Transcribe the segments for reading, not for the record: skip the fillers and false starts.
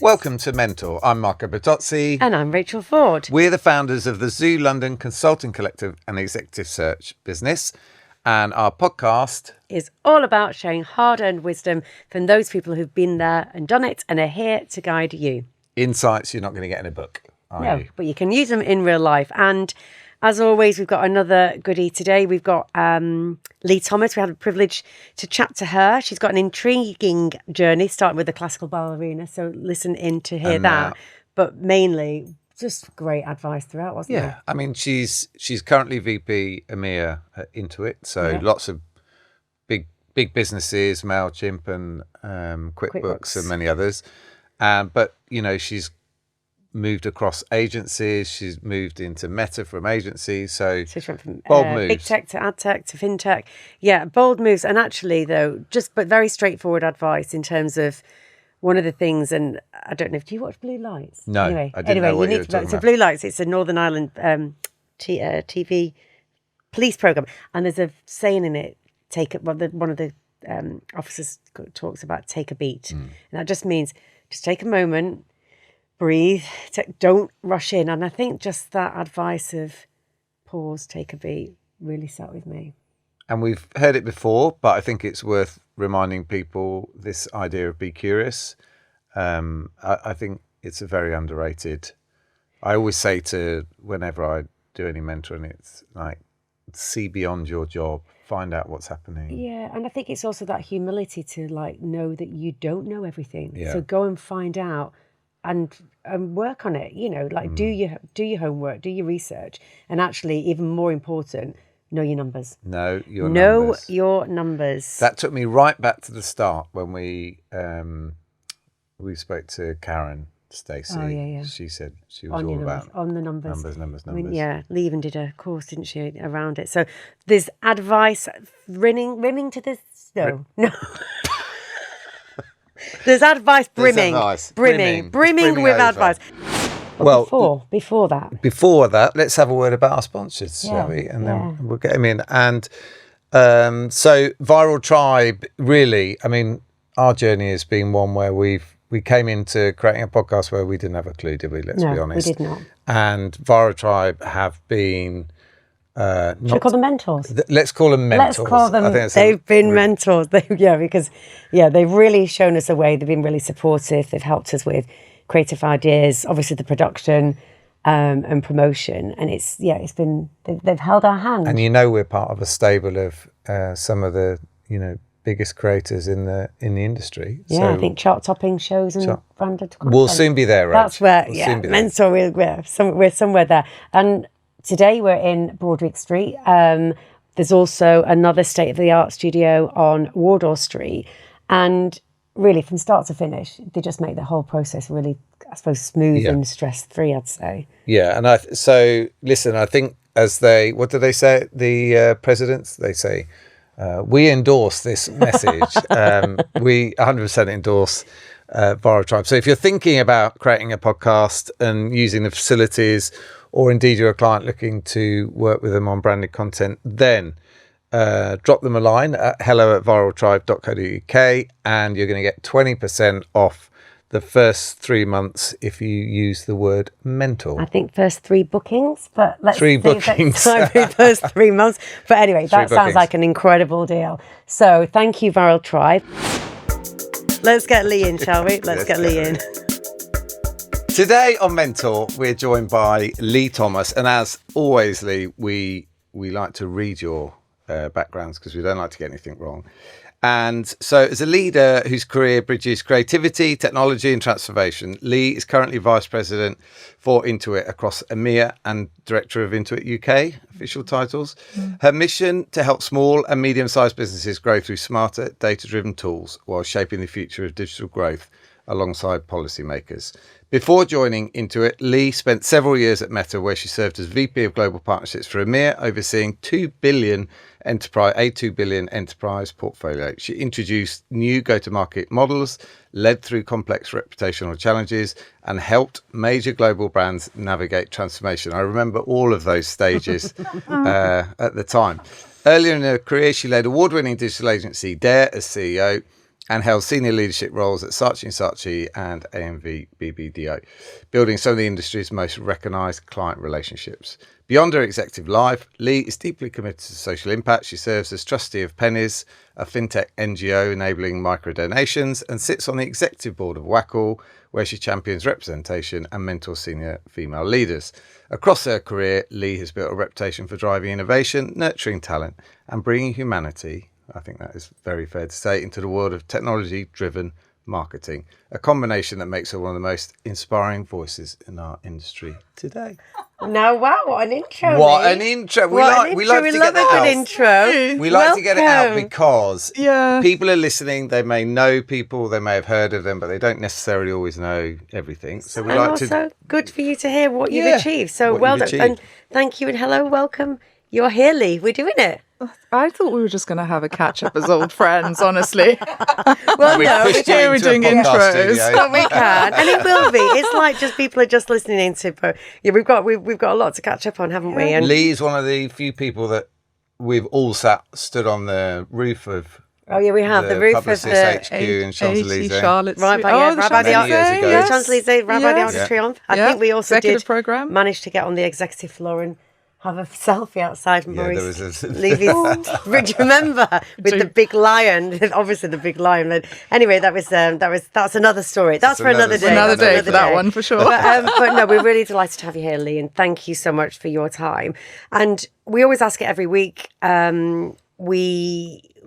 Welcome to Mentor. I'm Marco Bertozzi. And I'm Rachel Forde. We're the founders of the TheZoo.London Consulting Collective and Executive Search business. And our podcast is all about sharing hard-earned wisdom from those people who've been there and done it and are here to guide you. Insights you're not going to get in a book, are you? But you can use them in real life. And as always, we've got another goodie today. We've got Leigh Thomas. We had the privilege to chat to her. She's got an intriguing journey, starting with the classical ballerina. So listen in to hear that. But mainly, just great advice throughout, wasn't it? Yeah, I mean, she's currently VP EMEA at Intuit. So lots of big businesses, Mailchimp and Quickbooks and many others. But, you know, she's moved across agencies. She's moved into Meta from agencies. So she went from bold moves. Big tech to ad tech to fintech. Yeah, bold moves. And actually, though, but very straightforward advice in terms of one of the things. And I don't know, do you watch Blue Lights? No, I didn't know what you were talking about. So Blue Lights, it's a Northern Ireland TV police program. And there's a saying in it, one of the officers talks about take a beat. And that just means just take a moment, breathe, don't rush in. And I think just that advice of pause, take a beat really sat with me. And we've heard it before, but I think it's worth reminding people this idea of be curious. I think it's a very underrated. I always say whenever I do any mentoring, it's like, see beyond your job, find out what's happening. Yeah, and I think it's also that humility to know that you don't know everything. Yeah. So go and find out and work on it. You know, do your homework, do your research, and actually, even more important, know your numbers. Know your numbers. That took me right back to the start when we spoke to Karen Stacey. Oh, yeah. She said she was all about on the numbers. Numbers. I mean, yeah, Leigh even did a course, didn't she, around it. So there's advice, rimming to this. No. There's advice brimming with advice. Well, before that, let's have a word about our sponsors, shall we? And then we'll get them in. And so Viral Tribe, really, I mean, our journey has been one where we came into creating a podcast where we didn't have a clue, did we? Let's be honest. We did not. And Viral Tribe have been... should we call them mentors? Let's call them mentors. Let's call them. They've been mentors. They've really shown us a way. They've been really supportive. They've helped us with creative ideas, obviously the production and promotion. And they've held our hand. And we're part of a stable of some of the biggest creators in the industry. Yeah, so I think chart-topping shows and branded content. We'll soon be there, right? That's where, mentor. We're somewhere there. And today we're in Broadwick Street. There's also another state-of-the-art studio on Wardour Street. And really, from start to finish, they just make the whole process really, I suppose, smooth and stress-free, I'd say. Yeah, and I think what do they say, the presidents? They say, we endorse this message. We 100% endorse Viral Tribe. So if you're thinking about creating a podcast and using the facilities, or indeed you're a client looking to work with them on branded content, then drop them a line at hello@viraltribe.co.uk and you're going to get 20% off the first 3 months if you use the word mentor. I think first 3 bookings, but let's see bookings. First 3 months. But anyway, that sounds like an incredible deal. So thank you, Viral Tribe. Let's get Leigh in, shall we? Let's get Leigh in. Today on Mentor, we're joined by Leigh Thomas. And as always, Leigh, we like to read your backgrounds because we don't like to get anything wrong. And so as a leader whose career bridges creativity, technology and transformation, Leigh is currently Vice President for Intuit across EMEA and Director of Intuit UK, official titles. Her mission to help small and medium-sized businesses grow through smarter, data-driven tools while shaping the future of digital growth alongside policymakers. Before joining Intuit, Leigh spent several years at Meta, where she served as VP of Global Partnerships for EMEA, overseeing a $2 billion enterprise portfolio. She introduced new go-to-market models, led through complex reputational challenges, and helped major global brands navigate transformation. I remember all of those stages at the time. Earlier in her career, she led award-winning digital agency Dare as CEO, and held senior leadership roles at Saatchi & Saatchi and AMV BBDO, building some of the industry's most recognised client relationships. Beyond her executive life, Leigh is deeply committed to social impact. She serves as trustee of Pennies, a fintech NGO enabling micro-donations, and sits on the executive board of Wackle, where she champions representation and mentors senior female leaders. Across her career, Leigh has built a reputation for driving innovation, nurturing talent, and bringing humanity, I think that is very fair to say, into the world of technology-driven marketing, a combination that makes her one of the most inspiring voices in our industry today. No, wow, what an intro. What Leigh. an intro. We love a good intro. We like to get it out because Yeah. people are listening. They may know people, they may have heard of them, but they don't necessarily always know everything. So we And like also to... good for you to hear what you've Yeah, achieved. So what well you've done. achieved. And thank you and hello, welcome. You're here, Leigh. We're doing it. I thought we were just going to have a catch up as old friends, honestly. Well, We've no, pushed you here we're into a doing podcast intros. studio. but we can, and it will be. It's like just people are just listening to. Yeah, we've got a lot to catch up on, haven't we? And Leigh is one of the few people that we've all stood on the roof of oh yeah, we have the roof of Publicis the HQ in Champs-Elysees. Charlotte right by, Street. yeah, right by the Many years ago. Champs Elysees, right by the Arc de Yes. Triomphe. I Yeah. think we also Executive did programme. manage to get on the executive floor and have a selfie outside Maurice there was a- Levy's. Do you remember with the big lion? Obviously, the big lion. But anyway, that's another story. That's for another day. Another That's day for that one, for sure. But no, we're really delighted to have you here, Leigh, and thank you so much for your time. And we always ask it every week.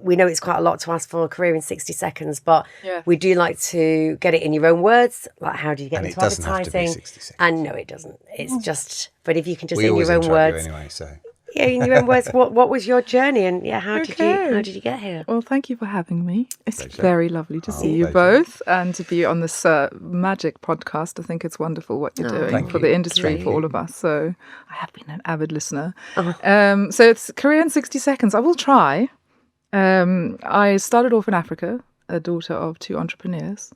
We know it's quite a lot to ask for a career in 60 seconds, but Yeah. we do like to get it in your own words. Like, how do you get And it into doesn't have to be advertising? 60 seconds. And no, it doesn't. It's just, but if you can just We in always your own interrupt words. you anyway, so... Yeah, in your own words, what was your journey, and yeah, how Okay. did you get here? Well, thank you for having me. It's Pleasure. very lovely to see you pleasure. both and to be on this magic podcast. I think it's wonderful what you're doing Thank for you. the industry, Thank for you. all of us. So I have been an avid listener. So it's career in 60 seconds. I will try. I started off in Africa, a daughter of two entrepreneurs,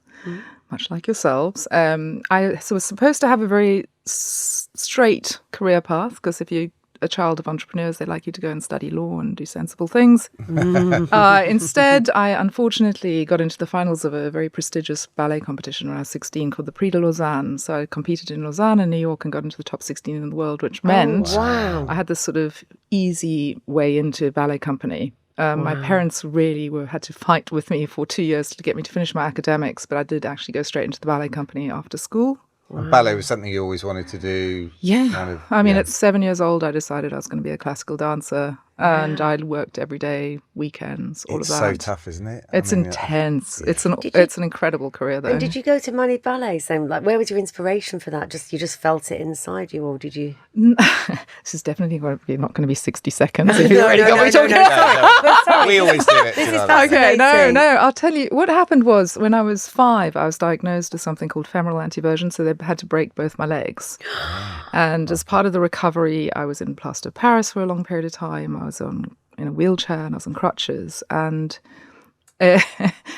much like yourselves. I was supposed to have a very straight career path, because if you're a child of entrepreneurs, they like you to go and study law and do sensible things. Instead, I unfortunately got into the finals of a very prestigious ballet competition when I was 16 called the Prix de Lausanne. So I competed in Lausanne and New York and got into the top 16 in the world, which meant wow. I had this sort of easy way into ballet company. My parents really had to fight with me for 2 years to get me to finish my academics, but I did actually go straight into the ballet company after school. And ballet was something you always wanted to do. Yeah. kind of, I mean, yeah. at 7 years old, I decided I was going to be a classical dancer, and I worked every day, weekends, all It's of so that. tough, isn't it? It's I mean, intense. yeah. It's an incredible career, though. And did you go to Mani Ballet? So, like, where was your inspiration for that? You just felt it inside you, or did you? This is definitely not going to be 60 seconds. If you've already got me talking. We always do it. This you is know, Okay, fascinating. no. I'll tell you what happened was when I was 5, I was diagnosed with something called femoral anteversion, so they had to break both my legs. And as part of the recovery, I was in plaster of Paris for a long period of time. I was in a wheelchair and I was on crutches. And it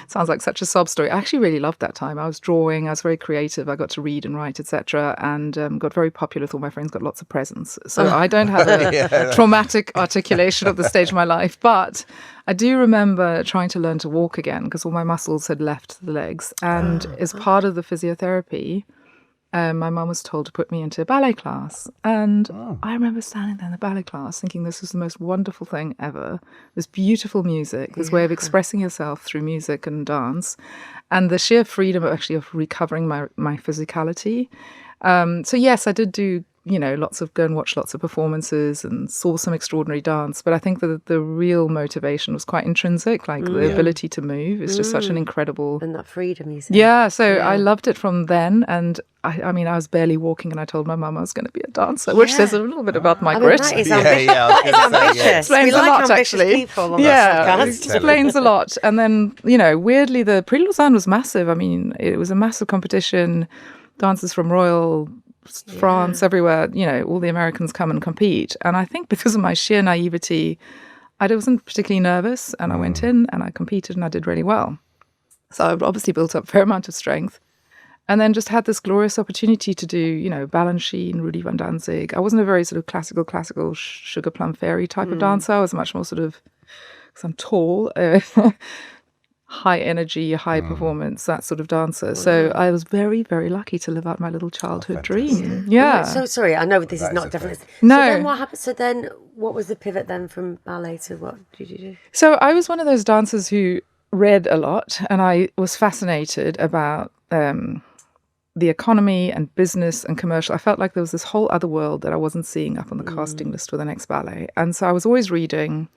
sounds like such a sob story. I actually really loved that time. I was drawing, I was very creative, I got to read and write, etc., and got very popular with all my friends, got lots of presents. So I don't have a traumatic articulation of the stage of my life, but I do remember trying to learn to walk again because all my muscles had left the legs. And as part of the physiotherapy, my mum was told to put me into a ballet class. And I remember standing there in the ballet class thinking this was the most wonderful thing ever. This beautiful music, this way of expressing yourself through music and dance, and the sheer freedom of recovering my physicality. So yes, I did do, go and watch lots of performances and saw some extraordinary dance. But I think that the real motivation was quite intrinsic, like the ability to move is just such an incredible... And that freedom, you said. Yeah, so I loved it from then. And I mean, I was barely walking and I told my mum I was going to be a dancer, which says a little bit about my grit. That is Yeah, ambitious. yeah, I was gonna say, ambitious. yeah. Explains We a like lot, ambitious actually. people on Yeah, this it podcast. explains a lot. And then, weirdly, the Prix de Lausanne was massive. I mean, it was a massive competition. Dancers from Royal France, everywhere, all the Americans come and compete. And I think because of my sheer naivety, I wasn't particularly nervous. And I went in and I competed and I did really well. So I obviously built up a fair amount of strength. And then just had this glorious opportunity to do, Balanchine, Rudy van Danzig. I wasn't a very sort of classical sugar plum fairy type of dancer. I was much more sort of, because I'm tall, high energy, high performance, that sort of dancer. So I was very, very lucky to live out my little childhood dream. Yeah. So sorry, I know this is That is not the definitely. No. So then what happened? So then what was the pivot then from ballet to what did you do? So I was one of those dancers who read a lot, and I was fascinated about the economy and business and commercial. I felt like there was this whole other world that I wasn't seeing up on the casting list for the next ballet. And so I was always reading.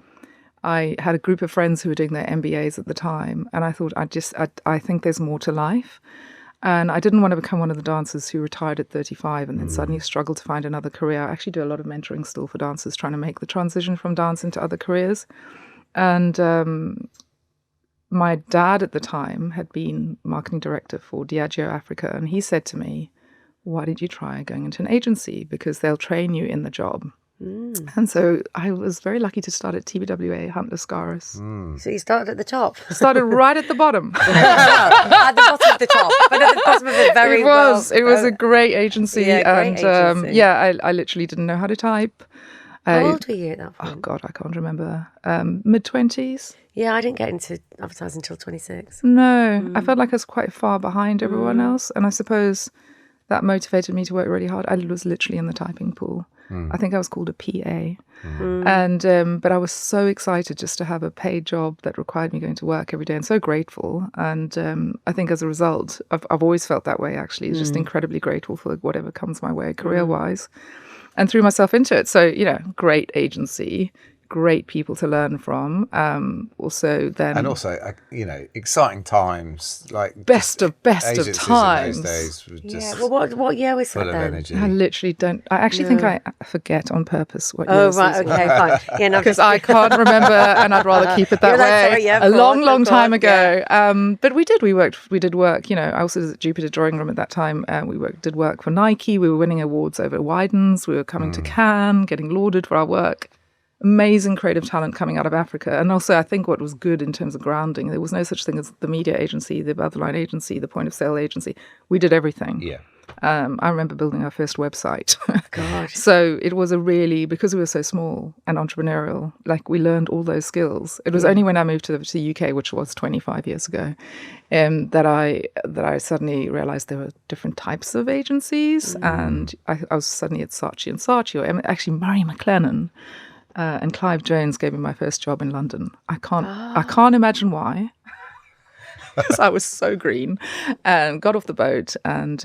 I had a group of friends who were doing their MBAs at the time, and I thought, I think there's more to life. And I didn't want to become one of the dancers who retired at 35 and then suddenly struggled to find another career. I actually do a lot of mentoring still for dancers, trying to make the transition from dance into other careers. And my dad at the time had been marketing director for Diageo Africa, and he said to me, why did you try going into an agency? Because they'll train you in the job. And so I was very lucky to start at TBWA, Hunt Lascaris. So you started at the top. Started right at the bottom. At the bottom of the top, but at the bottom of it very well. It was a great agency. Yeah, great agency. I literally didn't know how to type. How old were you at that Oh, point? God, I can't remember. Mid-20s? Yeah, I didn't get into advertising until 26. No, I felt like I was quite far behind everyone else. And I suppose that motivated me to work really hard. I was literally in the typing pool. I think I was called a PA. And but I was so excited just to have a paid job that required me going to work every day, and so grateful. And I think as a result, I've always felt that way, actually, just incredibly grateful for whatever comes my way career-wise, and threw myself into it. So, great agency, great people to learn from. Also exciting times, like best of agencies times. in those days were just Yeah, well, what year was full that of then? energy. I literally don't. I actually think I forget on purpose what Oh, years right, these okay, fine. Yeah, no, because I can't remember, and I'd rather keep it that You're like, way. sorry, yeah, a of long, course, long of time course, ago. But we did work. I also was at Jupiter Drawing Room at that time. We did work for Nike. We were winning awards over Wydens. We were coming to Cannes, getting lauded for our work. Amazing creative talent coming out of Africa. And also, I think what was good in terms of grounding, there was no such thing as the media agency, the above the line agency, the point of sale agency. We did everything. Yeah. I remember building our first website. God. So it was because we were so small and entrepreneurial, like we learned all those skills. It was only when I moved to the UK, which was 25 years ago, that I suddenly realized there were different types of agencies. And I was suddenly at Saatchi & Saatchi, or actually Murray McLennan. And Clive Jones gave me my first job in London. I can't imagine why, because I was so green, and got off the boat. And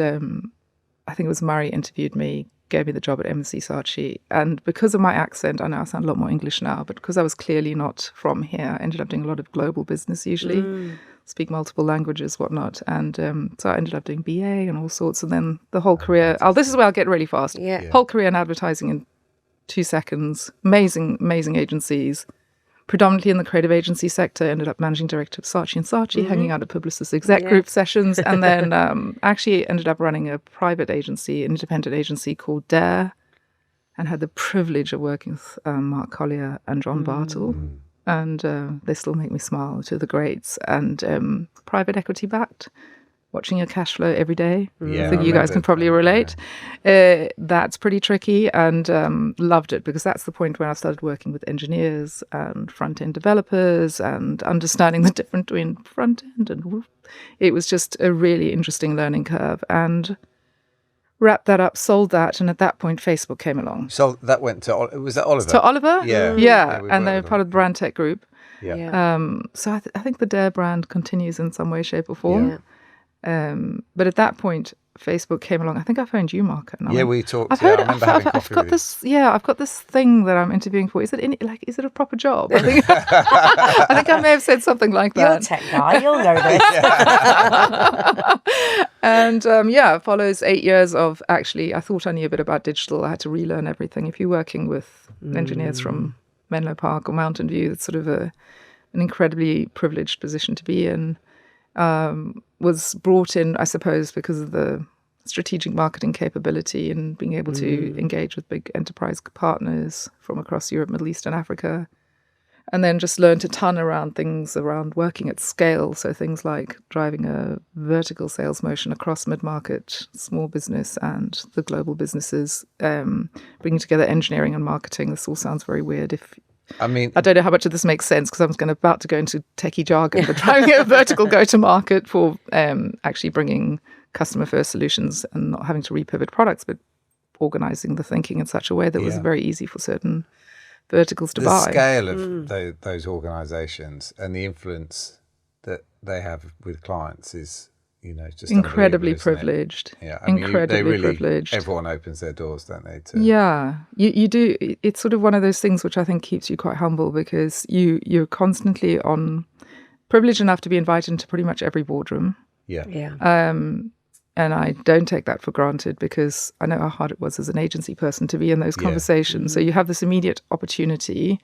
I think it was Murray interviewed me, gave me the job at MC Saatchi. And because of my accent, I know I sound a lot more English now, but because I was clearly not from here, I ended up doing a lot of global business usually, speak multiple languages, whatnot. And so I ended up doing BA and all sorts. And then the whole career, this is where I'll get really fast. Yeah. Whole career in advertising in 2 seconds. Amazing agencies, predominantly in the creative agency sector. Ended up managing director of Saatchi & Saatchi, hanging out at Publicis Exec Group sessions, and then actually ended up running a private agency, an independent agency called Dare, and had the privilege of working with Mark Collier and John Bartle. And they still make me smile, to the greats. And private equity backed. Watching your cash flow every day. Yeah, I think you guys can probably relate. That's pretty tricky, and loved it, because that's the point where I started working with engineers and front-end developers and understanding the difference between front-end and it was just a really interesting learning curve. And wrapped that up, sold that, and at that point Facebook came along. So that went to, was that Oliver? To Oliver? Yeah. Yeah, we and worked they're with part them. of the Brand Tech Group. Yeah. So I think the Dare brand continues in some way, shape or form. Yeah. But at that point, Facebook came along. I think I phoned you, Mark. And Yeah, we talked. I've heard. I remember having coffee got with this. Yeah, I've got this thing that I'm interviewing for. Is it a proper job? I think I may have said something like You're a that. tech guy, you'll know this. And it follows 8 years of actually. I thought I knew a bit about digital. I had to relearn everything. If you're working with engineers from Menlo Park or Mountain View, it's sort of an incredibly privileged position to be in. Was brought in, I suppose, because of the strategic marketing capability and being able to engage with big enterprise partners from across Europe, Middle East and Africa. And then just learned a ton around things around working at scale. So things like driving a vertical sales motion across mid-market, small business and the global businesses, bringing together engineering and marketing. This all sounds very weird if I mean, I don't know how much of this makes sense because I'm about to go into techie jargon, but trying a vertical go-to-market for actually bringing customer-first solutions and not having to repivot products, but organizing the thinking in such a way that was very easy for certain verticals to buy. The scale of those organisations and the influence that they have with clients is, just incredibly privileged. Yeah, I mean, incredibly privileged. Everyone opens their doors, don't they? Yeah, you do. It's sort of one of those things which I think keeps you quite humble because you're constantly privileged enough to be invited into pretty much every boardroom. Yeah. And I don't take that for granted because I know how hard it was as an agency person to be in those conversations. So you have this immediate opportunity.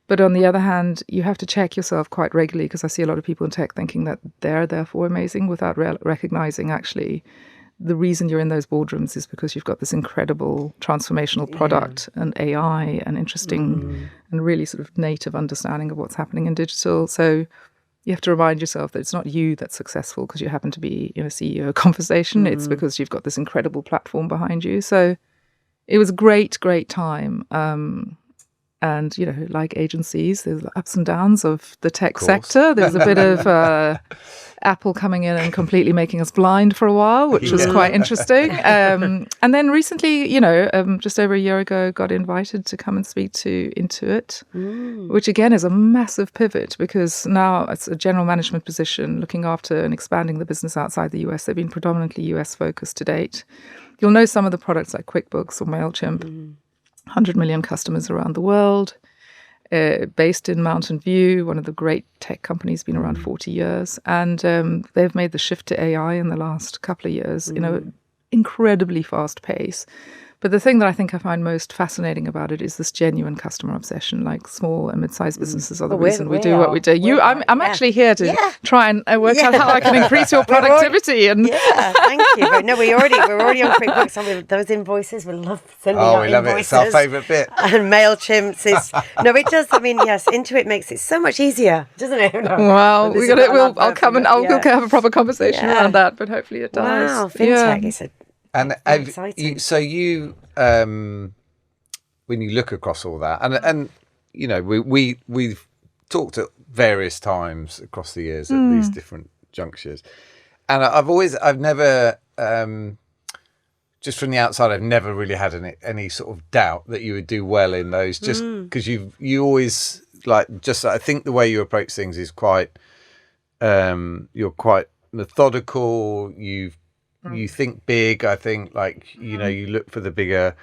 But on the other hand, you have to check yourself quite regularly because I see a lot of people in tech thinking that they're therefore amazing without recognizing actually the reason you're in those boardrooms is because you've got this incredible transformational product and AI and interesting and really sort of native understanding of what's happening in digital. So you have to remind yourself that it's not you that's successful because you happen to be in a CEO conversation. It's because you've got this incredible platform behind you. So it was a great, great time. And, like agencies, there's ups and downs of the tech sector. There's a bit of Apple coming in and completely making us blind for a while, which was quite interesting. And then recently, just over a year ago, got invited to come and speak to Intuit, which again is a massive pivot because now it's a general management position looking after and expanding the business outside the US. They've been predominantly US focused to date. You'll know some of the products like Quickbooks or Mailchimp. 100 million customers around the world, based in Mountain View, one of the great tech companies, been around 40 years. And they've made the shift to AI in the last couple of years, incredibly fast pace. But the thing that I think I find most fascinating about it is this genuine customer obsession. Like small and mid-sized businesses are the reason we do what we do. I'm actually here to try and work out how I can increase your productivity. Thank you. But no, we're already on QuickBooks. And those invoices, we love sending out invoices. We love it. It's our favourite bit. And Mailchimps is it does. I mean, yes, Intuit makes it so much easier, doesn't it? No. Well, I'll come and I'll have a proper conversation around that. But hopefully it does. Wow, fintech is And exciting. When you look across all that, and we've talked at various times across the years at these different junctures, and I've never, just from the outside, I've never really had any sort of doubt that you would do well in those, just because you always I think the way you approach things is quite, you're quite methodical. You think big, I think, you look for the bigger.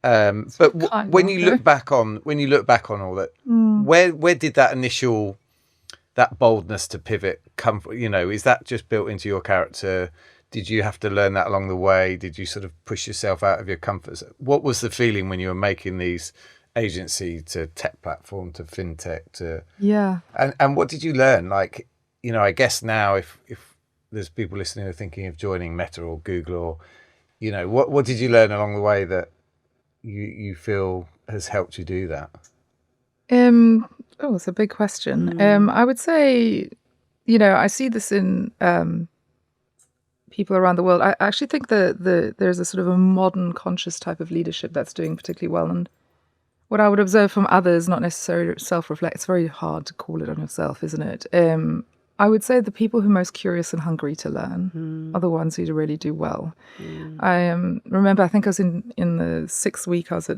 But when you look back on all that, where did that boldness to pivot come from? Is that just built into your character? Did you have to learn that along the way? Did you sort of push yourself out of your comfort zone? What was the feeling when you were making these agency to tech platform to fintech to and what did you learn? I guess now if there's people listening who are thinking of joining Meta or Google or, what did you learn along the way that you feel has helped you do that? It's a big question. I would say, I see this in people around the world. I actually think there's a sort of a modern conscious type of leadership that's doing particularly well. And what I would observe from others, not necessarily self-reflect, it's very hard to call it on yourself, isn't it? I would say the people who are most curious and hungry to learn are the ones who really do well. I remember, I think I was in the 6th week I was at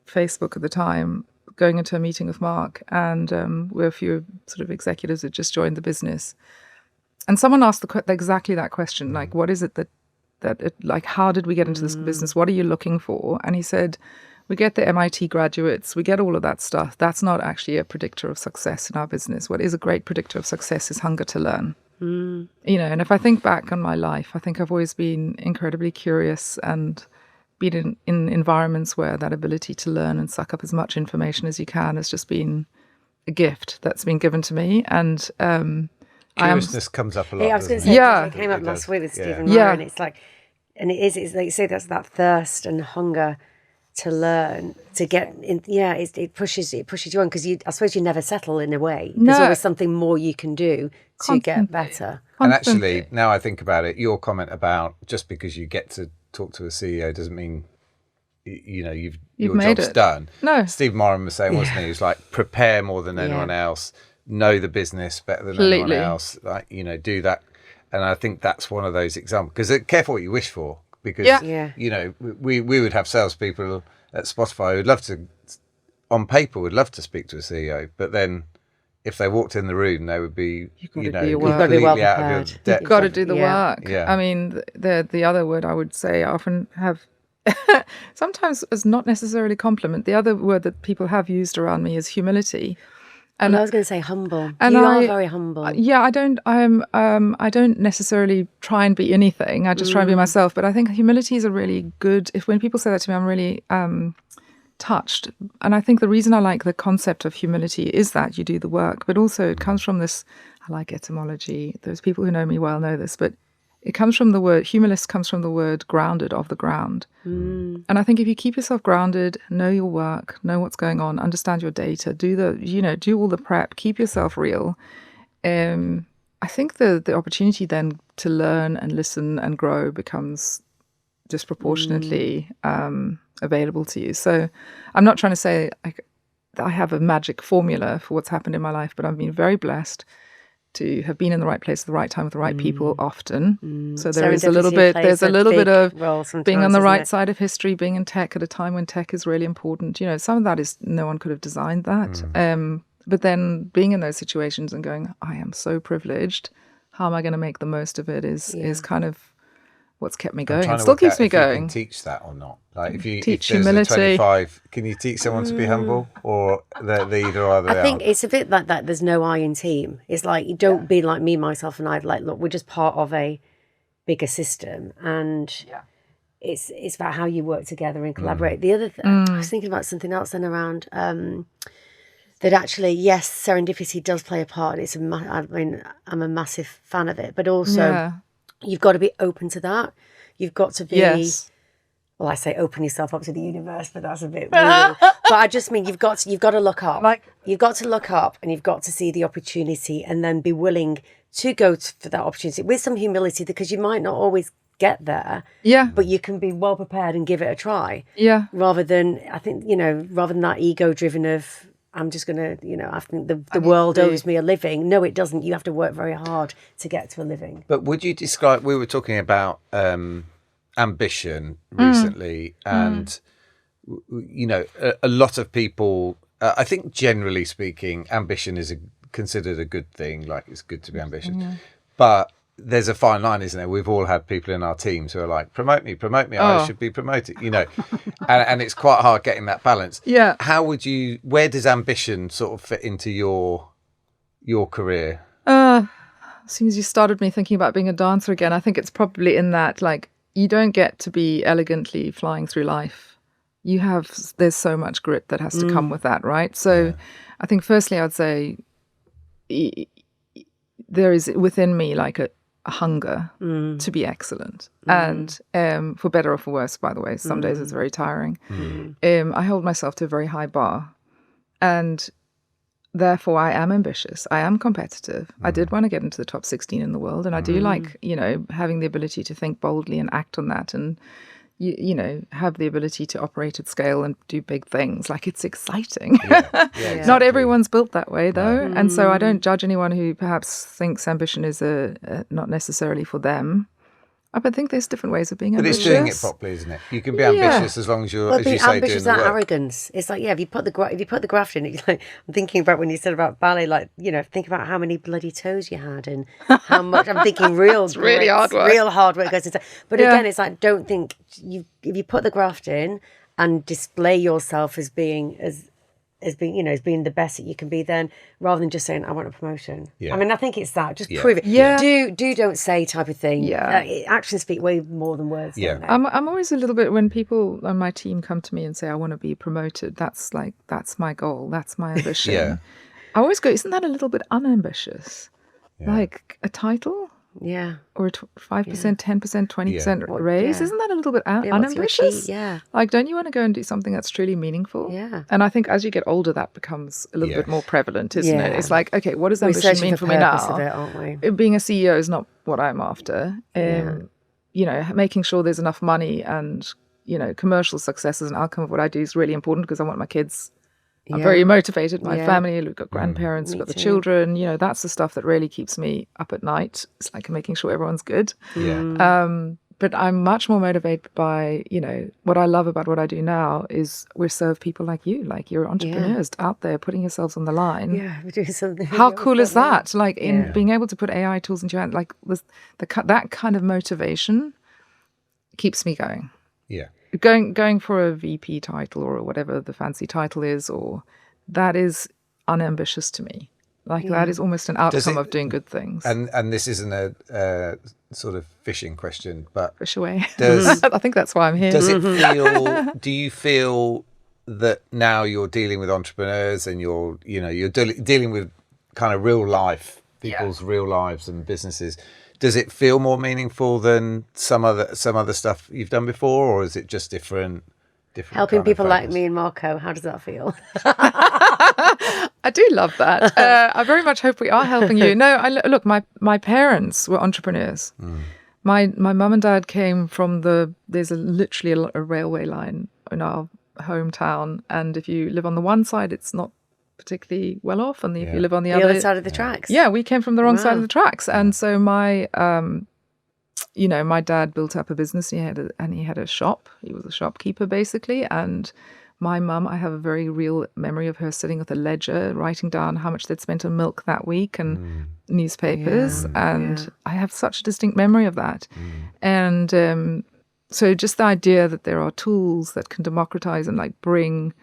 Facebook at the time, going into a meeting with Mark, and we're a few sort of executives that just joined the business. And someone asked exactly that question, like, what is it that how did we get into this business? What are you looking for? And he said, we get the MIT graduates, we get all of that stuff. That's not actually a predictor of success in our business. What is a great predictor of success is hunger to learn. And if I think back on my life, I think I've always been incredibly curious and been in environments where that ability to learn and suck up as much information as you can has just been a gift that's been given to me. And curiousness comes up a lot. I was going to say, it came up last week with Stephen Meyer, and it's like like you say, that's that thirst and hunger to learn, to get in. It pushes you on because I suppose you never settle in a way. There's always something more you can do to get better. And actually, now I think about it, your comment about just because you get to talk to a CEO doesn't mean your made job's it. done. No. Steve Moran was saying, wasn't he? He was like, prepare more than anyone else, know the business better than anyone else, like, do that. And I think that's one of those examples, because careful what you wish for, because we would have salespeople at Spotify who'd love to, on paper, would love to speak to a CEO, but then if they walked in the room, they would be, completely out of your depth. You've got to do the work. Yeah. I mean, the other word I would say, I often have, sometimes as not necessarily compliment, the other word that people have used around me is humility. And I was going to say humble. And you are very humble. Yeah, I don't necessarily try and be anything. I just try and be myself. But I think humility is a really good, when people say that to me, I'm really touched. And I think the reason I like the concept of humility is that you do the work, but also it comes from this, I like etymology. Those people who know me well know this, but it comes from the word, humilist comes from the word grounded, of the ground. And I think if you keep yourself grounded, know your work, know what's going on, understand your data, do all the prep, keep yourself real. I think the opportunity then to learn and listen and grow becomes disproportionately available to you. So I'm not trying to say I have a magic formula for what's happened in my life, but I've been very blessed to have been in the right place at the right time with the right people often. So there's a little bit of being on the right side of history, being in tech at a time when tech is really important. Some of that is, no one could have designed that. But then being in those situations and going, I am so privileged. How am I going to make the most of it is kind of what's kept me going. It still keeps me going. You can teach that or not? Like if teach there's humility. 25, can you teach someone to be humble, or they're either or? I think it's a bit like that. There's no I in team. It's like, you don't be like me, myself, and I. Like, look, we're just part of a bigger system, and it's about how you work together and collaborate. The other I was thinking about something else then around that actually, yes, serendipity does play a part. It's I'm a massive fan of it, but also you've got to be open to that. You've got to be. Yes. Well, I say open yourself up to the universe, but that's a bit weird. But I just mean you've got to look up. You've got to look up, and you've got to see the opportunity, and then be willing to go for that opportunity with some humility, because you might not always get there. Yeah. But you can be well prepared and give it a try. Yeah. Rather than that ego-driven of, I'm just going to, I think the world owes me a living. No, it doesn't. You have to work very hard to get to a living. But would you describe, we were talking about ambition recently, and a lot of people, I think generally speaking, ambition is considered a good thing. Like, it's good to be ambitious, but there's a fine line, isn't there? We've all had people in our teams who are like, promote me, I should be promoted, and it's quite hard getting that balance. Yeah. Where does ambition sort of fit into your career? As soon as you started me thinking about being a dancer again, I think it's probably in that, like, you don't get to be elegantly flying through life. There's so much grit that has to come with that, right? So I think firstly I'd say there is within me like a hunger to be excellent. And for better or for worse, by the way, some days it's very tiring. I hold myself to a very high bar. And therefore, I am ambitious. I am competitive. I did want to get into the top 16 in the world. And I do like, having the ability to think boldly and act on that, and, have the ability to operate at scale and do big things. Like, it's exciting. Exactly. Not everyone's built that way, though. And so I don't judge anyone who perhaps thinks ambition is not necessarily for them. I think there's different ways of being ambitious. But it's doing it properly, isn't it? You can be ambitious as long as you're, as you say, doing the work. Arrogance. It's like, if you put the graft in, it's like, I'm thinking about when you said about ballet, like, think about how many bloody toes you had and how much. I'm thinking really hard work goes into. But again, it's like, don't think if you put the graft in and display yourself as being as being the best that you can be, then rather than just saying I want a promotion. I mean, I think it's that, just prove it. Don't say type of thing. Actions speak way more than words. I'm always a little bit, when people on my team come to me and say I want to be promoted, that's my goal, that's my ambition. I always go, isn't that a little bit unambitious? Like a title? Or a 5%, 10%, 20% raise? Isn't that a little bit unambitious? Like, don't you want to go and do something that's truly meaningful? And I think as you get older, that becomes a little bit more prevalent, isn't it? It's like, okay, what does ambition mean for me now? Aren't we? Being a CEO is not what I'm after. Making sure there's enough money and commercial success as an outcome of what I do is really important because I want my kids. I'm very motivated. My family, we've got grandparents, we've got the children. That's the stuff that really keeps me up at night. It's like making sure everyone's good. Yeah. But I'm much more motivated by, what I love about what I do now is we serve people like you, like you're entrepreneurs out there putting yourselves on the line. Yeah, we're doing something. How cool is that? Like in being able to put AI tools into your hand, like that kind of motivation keeps me going. Yeah. Going for a VP title or whatever the fancy title is, or that is unambitious to me. Like that is almost an outcome of doing good things. And this isn't a sort of fishing question, but fish away. I think that's why I'm here. Does it feel? Do you feel that now you're dealing with entrepreneurs and you're dealing with kind of real life, people's real lives and businesses? Does it feel more meaningful than some other stuff you've done before, or is it just different? Helping people like me and Marco, how does that feel? I do love that. I very much hope we are helping you. No, look, my parents were entrepreneurs. My mum and dad came from there's literally a railway line in our hometown, and if you live on the one side, it's not particularly well off, and if you live on the other side of the tracks. Yeah, we came from the wrong side of the tracks, and so my my dad built up a business. He had a shop. He was a shopkeeper basically, and my mum, I have a very real memory of her sitting with a ledger, writing down how much they'd spent on milk that week and newspapers, and I have such a distinct memory of that. And so just the idea that there are tools that can democratize and like bring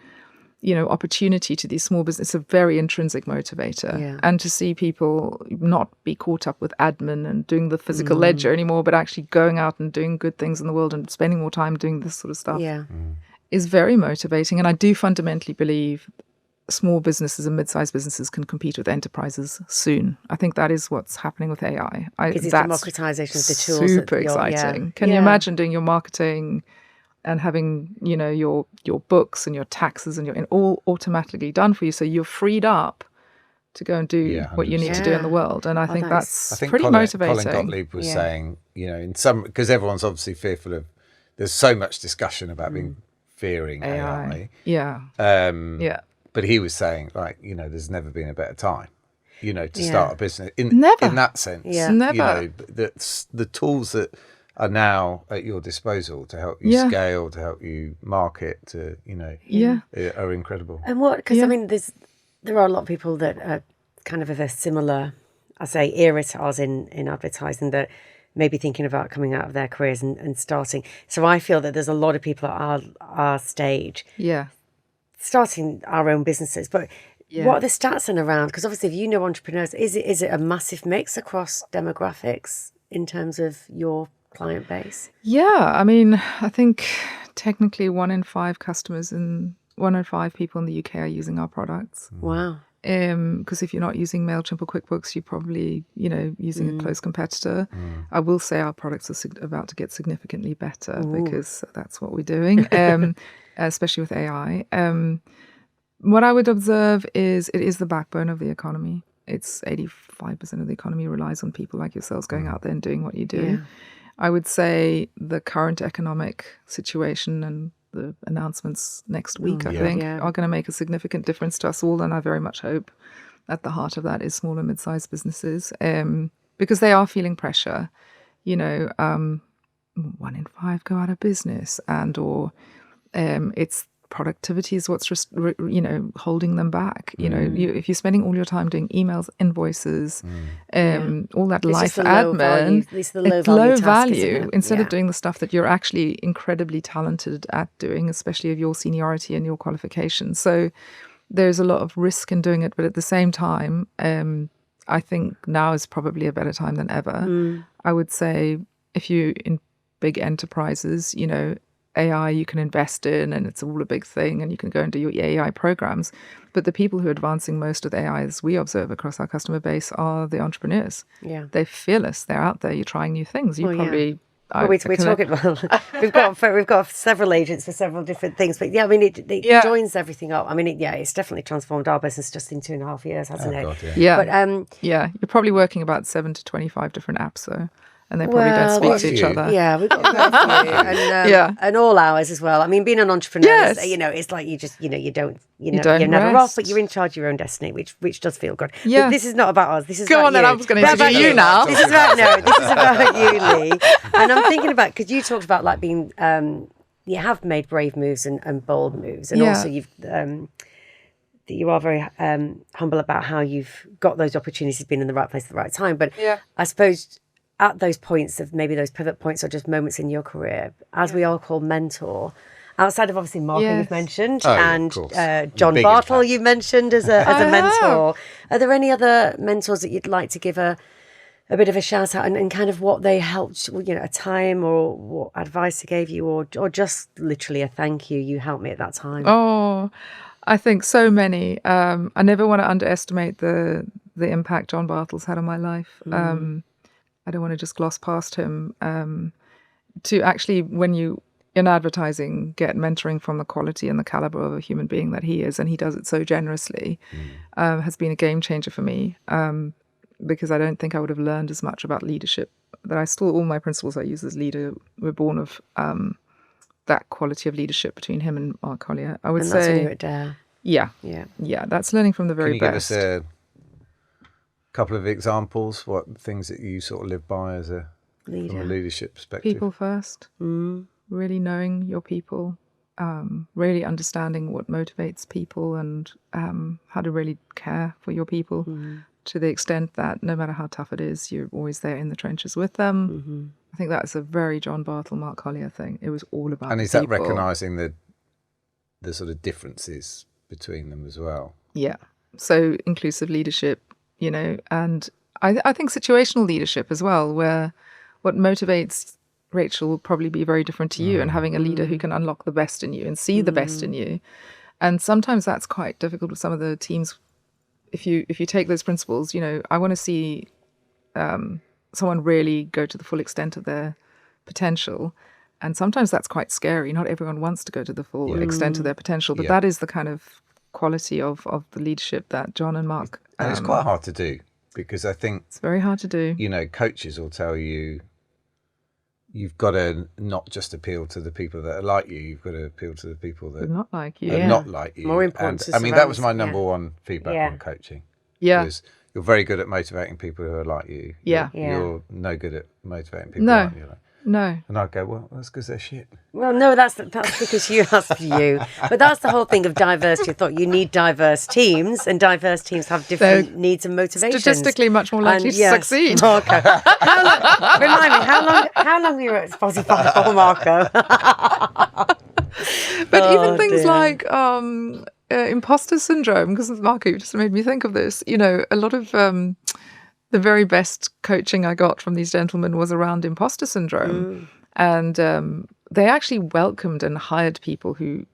opportunity to these small businesses, a very intrinsic motivator. And to see people not be caught up with admin and doing the physical ledger anymore, but actually going out and doing good things in the world and spending more time doing this sort of stuff is very motivating. And I do fundamentally believe small businesses and mid-sized businesses can compete with enterprises soon. I think that is what's happening with AI. Because it's democratization of the tools. Super exciting. Can you imagine doing your marketing and having, your books and your taxes and all automatically done for you, so you're freed up to go and do what you need to do in the world. And I think that's pretty motivating. Colin Gottlieb was saying, in some, because everyone's obviously fearful of. There's so much discussion about fearing AI. But he was saying, like, there's never been a better time, to start a business. In that sense, never. That's the tools that are now at your disposal to help you scale, to help you market, to are incredible. And because I mean, there are a lot of people that are kind of a similar, I say, era to us in advertising, that may be thinking about coming out of their careers and starting. So I feel that there's a lot of people at our stage, starting our own businesses. But what are the stats in around? Because obviously, if entrepreneurs, is it a massive mix across demographics in terms of your client base? I mean, I think technically 1 in 5 people in the UK are using our products. Wow. Because if you're not using Mailchimp or Quickbooks, you're probably, using a close competitor. I will say our products are about to get significantly better because that's what we're doing, especially with AI. What I would observe is it is the backbone of the economy. It's 85% of the economy relies on people like yourselves going out there and doing what you do. Yeah. I would say the current economic situation and the announcements next week, I think, are going to make a significant difference to us all. And I very much hope at the heart of that is small and mid-sized businesses, because they are feeling pressure. 1 in 5 go out of business, or it's productivity is what's just holding them back. If you're spending all your time doing emails, invoices, all that life admin, it's low value instead of doing the stuff that you're actually incredibly talented at doing, especially of your seniority and your qualifications. So there's a lot of risk in doing it, but at the same time, I think now is probably a better time than ever. I would say if you in big enterprises, AI you can invest in and it's all a big thing and you can go and do your AI programs. But the people who are advancing most of AI, as we observe across our customer base, are the entrepreneurs. Yeah. They're fearless. They're out there. You're trying new things. We're talking we've got several agents for several different things. But it joins everything up. I mean, it's definitely transformed our business just in 2.5 years, hasn't it? God, But you're probably working about 7 to 25 different apps though. and they probably don't speak to each you. other. Yeah, we've got a few, and all hours as well. I mean, being an entrepreneur, is, it's like you just, you don't, you're never off, but you're in charge of your own destiny, which does feel good. Yeah. But this is not about us. This is Go about on, then you. I was going to interview you now. This is about you, Leigh. And I'm thinking about, because you talked about like being, you have made brave moves and bold moves, and also you've. You are very humble about how you've got those opportunities, been in the right place at the right time. But I suppose at those points of maybe those pivot points or just moments in your career, as we all call mentor, outside of obviously Marco you've mentioned, and John Bartle you've mentioned as a mentor. Are there any other mentors that you'd like to give a bit of a shout out and kind of what they helped, a time or what advice they gave you, or just literally a thank you, you helped me at that time? Oh, I think so many. I never want to underestimate the impact John Bartle's had on my life. I don't want to just gloss past him. To actually, when you in advertising get mentoring from the quality and the caliber of a human being that he is, and he does it so generously, has been a game changer for me. Because I don't think I would have learned as much about leadership. That all my principles I use as leader were born of that quality of leadership between him and Mark Collier. I would say that's when you were at Dare. Yeah. That's learning from the very Can best. you give us a couple of examples, what things that you sort of live by as a leader, from a leadership perspective? People first. Really knowing your people, really understanding what motivates people, and how to really care for your people to the extent that no matter how tough it is, you're always there in the trenches with them. I think that's a very John Bartle, Mark Collier thing. It was all about And is people. that recognising the sort of differences between them as well? Yeah. So inclusive leadership, and I think situational leadership as well, where what motivates Rachel will probably be very different to you, and having a leader who can unlock the best in you and see the best in you. And sometimes that's quite difficult with some of the teams. If you take those principles, I want to see someone really go to the full extent of their potential. And sometimes that's quite scary. Not everyone wants to go to the full extent of their potential, but that is the kind of quality of the leadership that John and Mark... And it's quite hard to do, because I think... It's very hard to do. Coaches will tell you, you've got to not just appeal to the people that are like you, you've got to appeal to the people that are not like you. Are not like you. More important. And that was my number one feedback on coaching. Yeah. Was you're very good at motivating people who are like you. You're no good at motivating people who aren't you. No. And I'd go, well, that's because they're shit. Well, no, that's because that's for you. But that's the whole thing of diversity. I thought you need diverse teams, and diverse teams have different needs and motivations. Statistically much more likely to succeed. Marco. Remind me, how long were you at Spotify for, Marco? But even things like imposter syndrome, because Marco, you just made me think of this. A lot of the very best coaching I got from these gentlemen was around imposter syndrome. And they actually welcomed and hired people who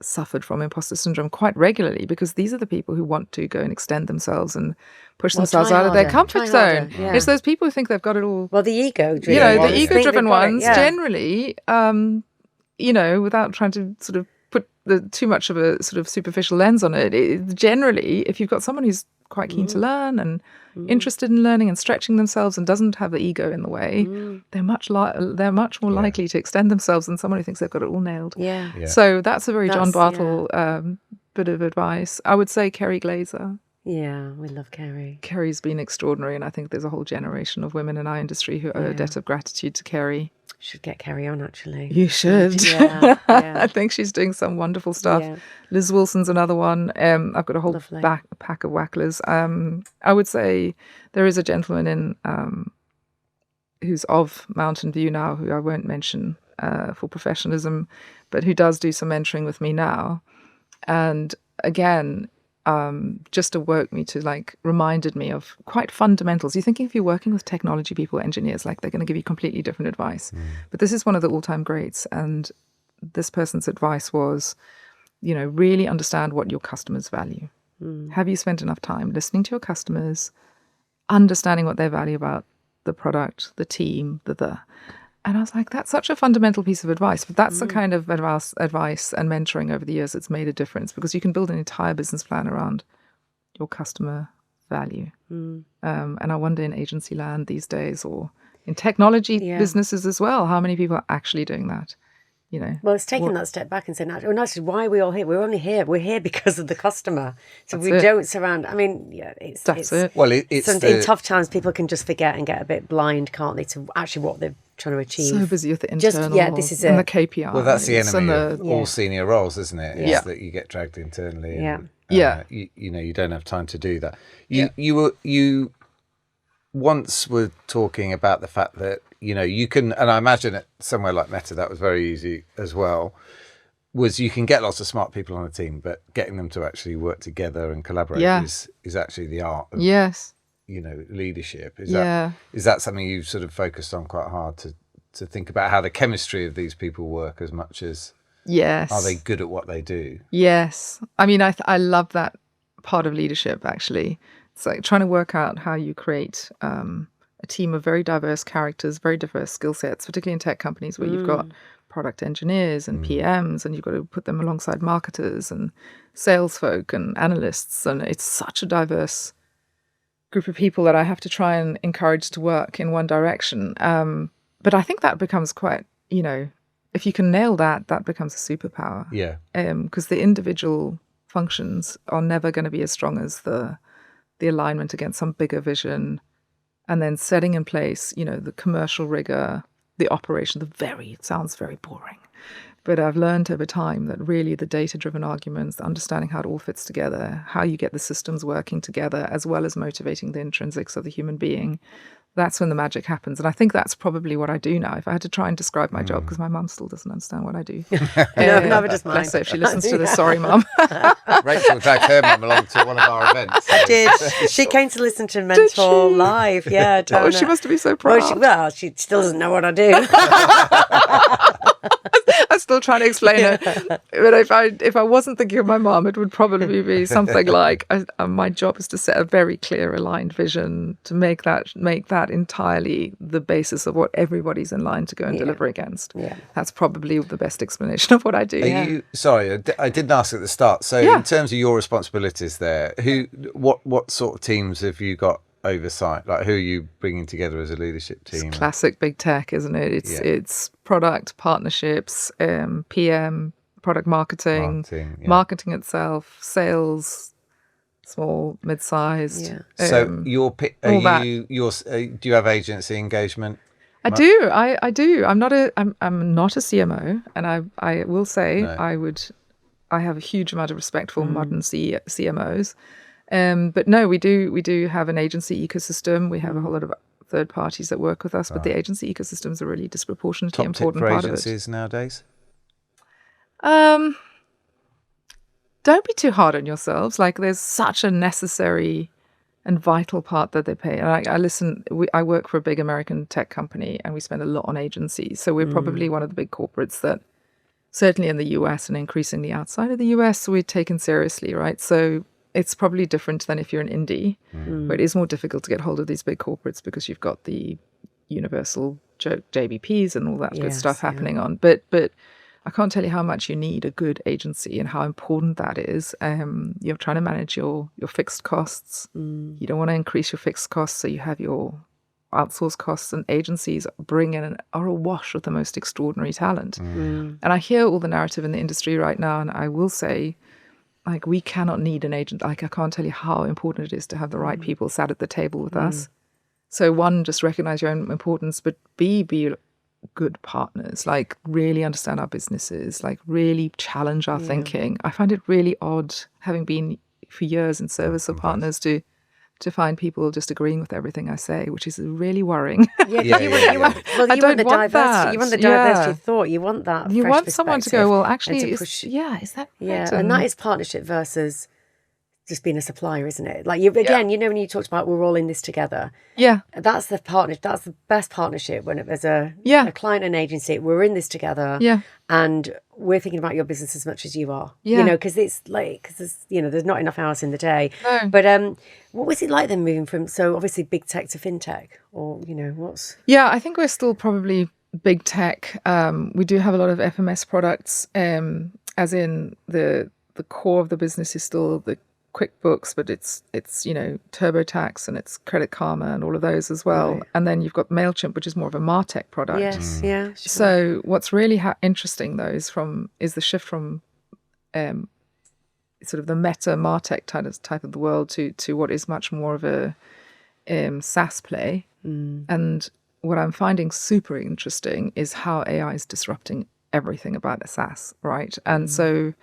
suffered from imposter syndrome quite regularly, because these are the people who want to go and extend themselves and push themselves out of their comfort zone. Yeah. It's those people who think they've got it all. Well, the ego-driven ones. The ego-driven ones, generally, without trying to sort of put too much of a sort of superficial lens on it, generally, if you've got someone who's quite keen to learn and interested in learning and stretching themselves and doesn't have the ego in the way, they're much more likely to extend themselves than someone who thinks they've got it all nailed. Yeah. So that's a very John Bartle bit of advice. I would say Kerry Glazer. Yeah, we love Kerry. Kerry's been extraordinary, and I think there's a whole generation of women in our industry who owe a debt of gratitude to Kerry. Should get Kerry on, actually. You should. Yeah. I think she's doing some wonderful stuff. Yeah. Liz Wilson's another one. I've got a whole pack of wacklers. I would say there is a gentleman in who's of Mountain View now, who I won't mention for professionalism, but who does do some mentoring with me now. And again, just awoke me to reminded me of quite fundamentals. You're thinking if you're working with technology people, engineers, they're going to give you completely different advice. But this is one of the all-time greats. And this person's advice was, really understand what your customers value. Have you spent enough time listening to your customers, understanding what they value about the product, the team, And I was like, that's such a fundamental piece of advice. But that's the kind of advice and mentoring over the years that's made a difference, because you can build an entire business plan around your customer value. And I wonder in agency land these days, or in technology Yeah. businesses as well. How many people are actually doing that? You know, Well, it's taking that step back and saying, well, actually, why are we all here? We're only here. We're here because of the customer. So That's we it. don't surround. I mean, yeah, That's it. Well, it's in tough times, people can just forget and get a bit blind, can't they, to actually what they're trying to achieve. So busy with the internal this is and it. the KPIs. well, that's the enemy and of all senior roles, isn't it? Is Yeah. that you get dragged internally. Yeah. And, Yeah. You know, you don't have time to do that. You once were talking about the fact that, you know, you can, and I imagine at somewhere like Meta that was very easy as well, was you can get lots of smart people on a team, but getting them to actually work together and collaborate is actually the art of, Yes. you know, leadership. Is that something you've sort of focused on quite hard to think about how the chemistry of these people work as much as Yes. are they good at what they do? Yes. I mean, I love that part of leadership, actually. It's like trying to work out how you create a team of very diverse characters, very diverse skill sets, particularly in tech companies where you've got product engineers and PMs, and you've got to put them alongside marketers and sales folk and analysts. And it's such a diverse group of people that I have to try and encourage to work in one direction. But I think that becomes quite, you know, if you can nail that, that becomes a superpower. Yeah. Because the individual functions are never going to be as strong as the alignment against some bigger vision, and then setting in place, you know, the commercial rigor, the operation, it sounds very boring. But I've learned over time that really the data-driven arguments, understanding how it all fits together, how you get the systems working together, as well as motivating the intrinsics of the human being, that's when the magic happens. And I think that's probably what I do now. If I had to try and describe my job, because my mum still doesn't understand what I do. No, never does mine. Bless her if she listens to this. Sorry, Mum. Rachel dragged her mum along to one of our events. I did. She came to listen to Mentor live. Yeah. Oh, she must be so proud. Well, she still doesn't know what I do. I'm still trying to explain it. But if I wasn't thinking of my mum, it would probably be something like my job is to set a very clear, aligned vision to make that entirely the basis of what everybody's in line to go and deliver against. Yeah. That's probably the best explanation of what I do. Sorry, I didn't ask at the start. So in terms of your responsibilities there, what sort of teams have you got oversight? Like, who are you bringing together as a leadership team? It's classic big tech, isn't it? It's product partnerships, PM, product marketing itself, sales, small, mid-sized. Yeah. So do you have agency engagement? I do. I do. I'm not a CMO, and I will say I have a huge amount of respect for modern CMOs. But no, we do have an agency ecosystem. We have a whole lot of third parties that work with us, but the agency ecosystem is a really disproportionately important part of it. Top tip for agencies nowadays? Don't be too hard on yourselves. Like, there's such a necessary and vital part that they play. And I work for a big American tech company, and we spend a lot on agencies. So we're probably one of the big corporates that, certainly in the US and increasingly outside of the US, we're taken seriously, right? So it's probably different than if you're an indie, but it is more difficult to get hold of these big corporates because you've got the universal JBPs and all that good stuff happening on. But I can't tell you how much you need a good agency and how important that is. You're trying to manage your fixed costs. You don't want to increase your fixed costs, so you have your outsource costs, and agencies bring in and are awash with the most extraordinary talent. And I hear all the narrative in the industry right now, and I will say, like, we cannot need an agent. Like, I can't tell you how important it is to have the right people sat at the table with us. So one, just recognize your own importance, but be good partners, like really understand our businesses, like really challenge our thinking. I find it really odd, having been for years in service of partners, to find people just agreeing with everything I say, which is really worrying. You want the diversity. You want the diversity of thought. You want that. You fresh want someone to go, well, actually, to is that right? and that is partnership versus just being a supplier, isn't it? Like, you again, you know, when you talked about we're all in this together. Yeah, that's the partner. That's the best partnership when there's a client and agency. We're in this together. Yeah, and we're thinking about your business as much as you are. Yeah, you know, because there's not enough hours in the day. No. But what was it like then moving from obviously big tech to fintech, or what's? Yeah, I think we're still probably big tech. We do have a lot of FMS products, as in the core of the business is still the QuickBooks, but it's TurboTax and it's Credit Karma and all of those as well. Right. And then you've got Mailchimp, which is more of a MarTech product. Yes, yeah. Sure. So what's really interesting though is the shift from sort of the meta MarTech type of the world to what is much more of a SaaS play. And what I'm finding super interesting is how AI is disrupting everything about a SaaS, right? And so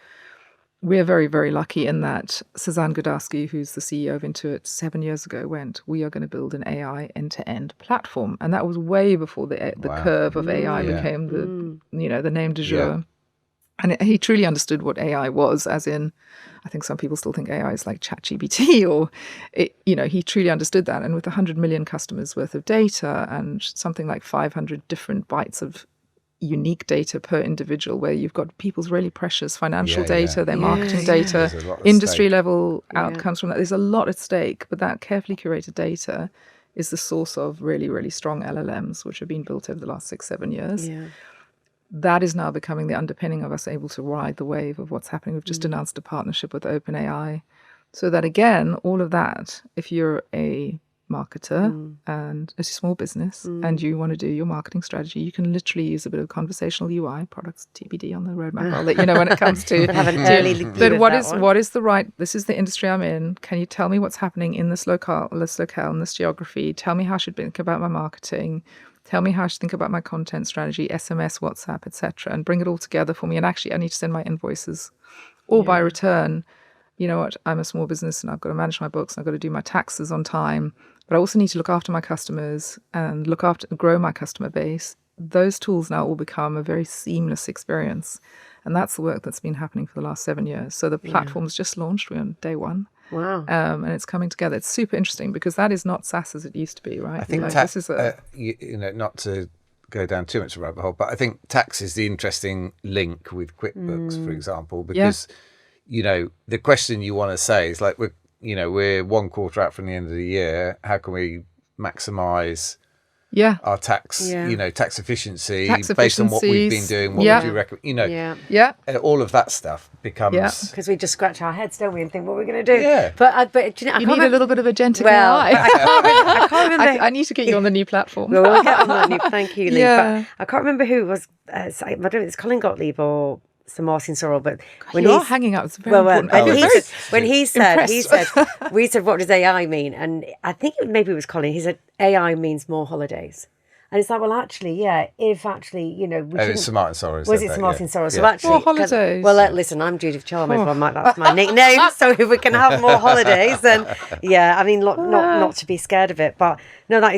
we're very, very lucky in that Suzanne Godowski, who's the CEO of Intuit, 7 years ago we are going to build an AI end-to-end platform. And that was way before the curve of AI became the name du jour. Yeah. And he truly understood what AI was, as in, I think some people still think AI is like ChatGPT, he truly understood that. And with 100 million customers worth of data and something like 500 different bytes of unique data per individual, where you've got people's really precious financial data, their marketing data, industry level outcomes from that. There's a lot at stake, but that carefully curated data is the source of really, really strong LLMs, which have been built over the last 6-7 years. Yeah. That is now becoming the underpinning of us able to ride the wave of what's happening. We've just announced a partnership with OpenAI. So that, again, all of that, if you're a marketer and a small business and you want to do your marketing strategy, you can literally use a bit of conversational UI, products TBD on the roadmap. I'll let you know when it comes to but what is the right, this is the industry I'm in, can you tell me what's happening in this locale, in this geography, tell me how I should think about my marketing, tell me how I should think about my content strategy, SMS, WhatsApp, etc., and bring it all together for me. And actually I need to send my invoices or by return. You know what, I'm a small business and I've got to manage my books and I've got to do my taxes on time, but I also need to look after my customers and grow my customer base. Those tools now all become a very seamless experience. And that's the work that's been happening for the last 7 years. So the platform's just launched. We're on day one. Wow. And it's coming together. It's super interesting because that is not SaaS as it used to be, right? I think this is not to go down too much of a rabbit hole, but I think tax is the interesting link with QuickBooks, for example, because the question you want to say is like, we're 1 quarter out from the end of the year. How can we maximize our tax, tax efficiency based on what we've been doing? What would you recommend? All of that stuff becomes because we just scratch our heads, don't we, and think what we're going to do. Yeah. But you need a little bit of agentic AI. I can't remember. I need to get you on the new platform. We'll get on that new. Thank you, Leigh. But I can't remember who it was. I don't know if it's Colin Gottlieb or Sir Martin Sorrell, but when you're hanging out, it's very important. When he said, we said, what does AI mean? And I think maybe it was Colin. He said, AI means more holidays. And it's like, well, actually, if actually, it's Sir Martin Sorrell. Was it Sir Martin Sorrell? So actually, more holidays. Well, listen, I'm Judith Chalmers. That's my nickname. So if we can have more holidays, then I mean, not to be scared of it, but no, that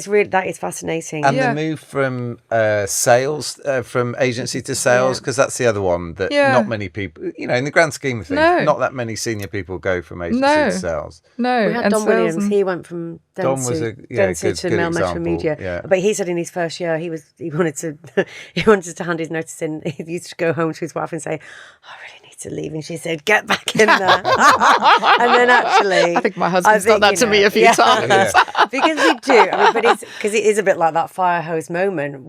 is fascinating. And the move from sales, from agency to sales, because that's the other one that not many people, in the grand scheme of things, not that many senior people go from agency to sales. No, we had Don Williams. He went from Dentsu to Mail Metro Media, but he said in his first year he wanted to hand his notice in. He used to go home to his wife and say, I really need to leave, and she said, get back in there. And then actually, I think my husband's done that to me a few times. Because we do. I mean, but because it is a bit like that fire hose moment.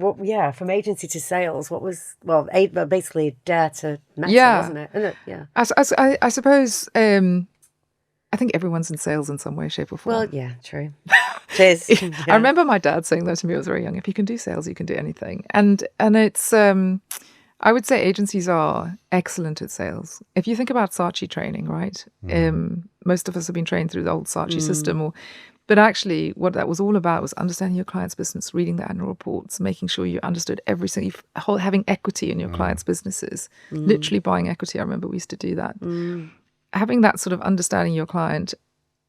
From agency to sales, basically a dare to Meta, wasn't it? Isn't it? Yeah. I suppose I think everyone's in sales in some way, shape or form. Well, yeah, true. Cheers. I remember my dad saying that to me when I was very young. If you can do sales, you can do anything. And it's, I would say agencies are excellent at sales. If you think about Saatchi training, right? Most of us have been trained through the old Saatchi system. But actually, what that was all about was understanding your client's business, reading the annual reports, making sure you understood everything, having equity in your client's businesses, literally buying equity. I remember we used to do that. Having that sort of understanding your client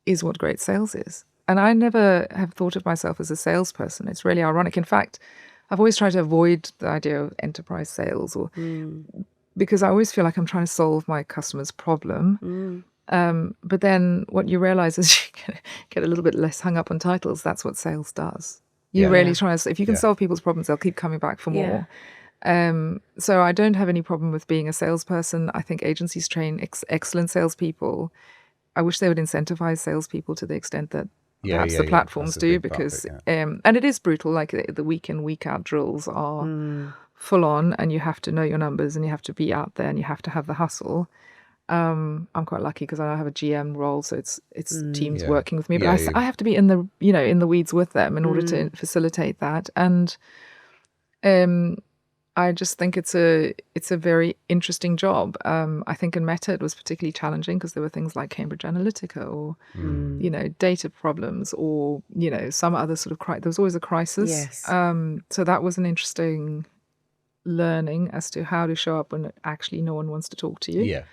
is what great sales is. And I never have thought of myself as a salesperson. It's really ironic. In fact, I've always tried to avoid the idea of enterprise sales because I always feel like I'm trying to solve my customer's problem. But then what you realize is you get a little bit less hung up on titles. That's what sales does. You really try to, if you can solve people's problems, they'll keep coming back for more. So I don't have any problem with being a salesperson. I think agencies train excellent salespeople. I wish they would incentivize salespeople to the extent that perhaps the platforms do, because and it is brutal. Like the week in, week out drills are full on, and you have to know your numbers, and you have to be out there, and you have to have the hustle. I'm quite lucky because I have a GM role, so it's teams Yeah. working with me. But Yeah, I have to be in the in the weeds with them in order to facilitate that. And I just think it's a very interesting job. I think in Meta it was particularly challenging because there were things like Cambridge Analytica or data problems or some other sort of there was always a crisis. Yes. So that was an interesting learning as to how to show up when actually no one wants to talk to you. Yeah.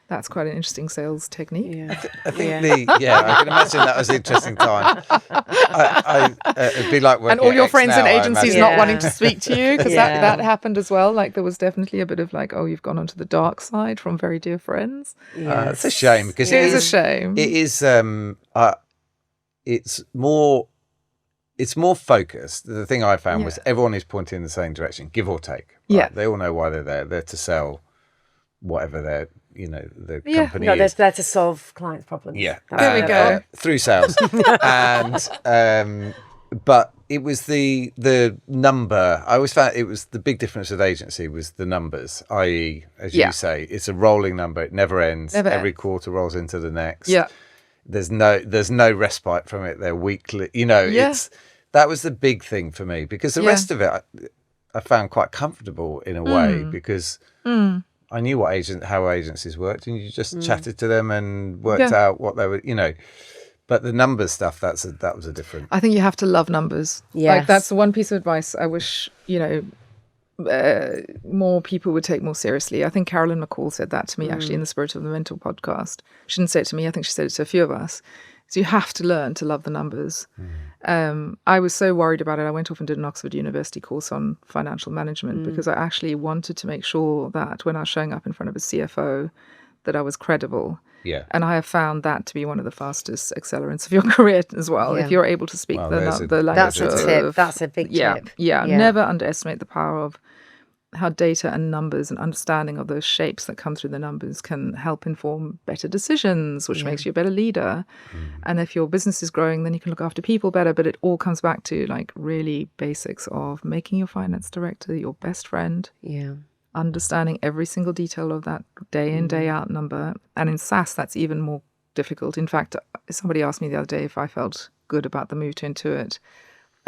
That's quite an interesting sales technique. Yeah. I think I can imagine that was an interesting time. It'd be like working And all your at X friends now, in I agencies imagine. not wanting to speak to you, because Yeah. that happened as well. Like there was definitely a bit of like, oh, you've gone onto the dark side from very dear friends. It's a shame because It is a shame. It is. It's more focused. The thing I found was everyone is pointing in the same direction, give or take. Right? Yeah. They all know why they're there. They're to sell whatever the company No, is. they're to solve clients' problems. Yeah, There we go. Through sales, and but it was the number. I always found it was the big difference with agency was the numbers, i.e., as you say, it's a rolling number. It never ends. Every quarter rolls into the next. Yeah. There's no respite from it. They're weekly. That was the big thing for me because the rest of it I found quite comfortable in a way because. I knew how agencies worked, and you just chatted to them and worked out what they were, But the numbers stuff, that was a different. I think you have to love numbers. Yes. Like that's the one piece of advice I wish more people would take more seriously. I think Carolyn McCall said that to me actually in the Spirit of the Mentor podcast. She didn't say it to me. I think she said it to a few of us. So you have to learn to love the numbers. I was so worried about it. I went off and did an Oxford University course on financial management because I actually wanted to make sure that when I was showing up in front of a CFO, that I was credible. Yeah. And I have found that to be one of the fastest accelerants of your career as well. Yeah. If you're able to speak the language That's a tip. of... That's a big tip. Yeah. Never underestimate the power of how data and numbers and understanding of those shapes that come through the numbers can help inform better decisions, which makes you a better leader. And if your business is growing, then you can look after people better. But it all comes back to like really basics of making your finance director your best friend. Yeah. Understanding every single detail of that day in, day out number. And in SaaS, that's even more difficult. In fact, somebody asked me the other day if I felt good about the move to Intuit.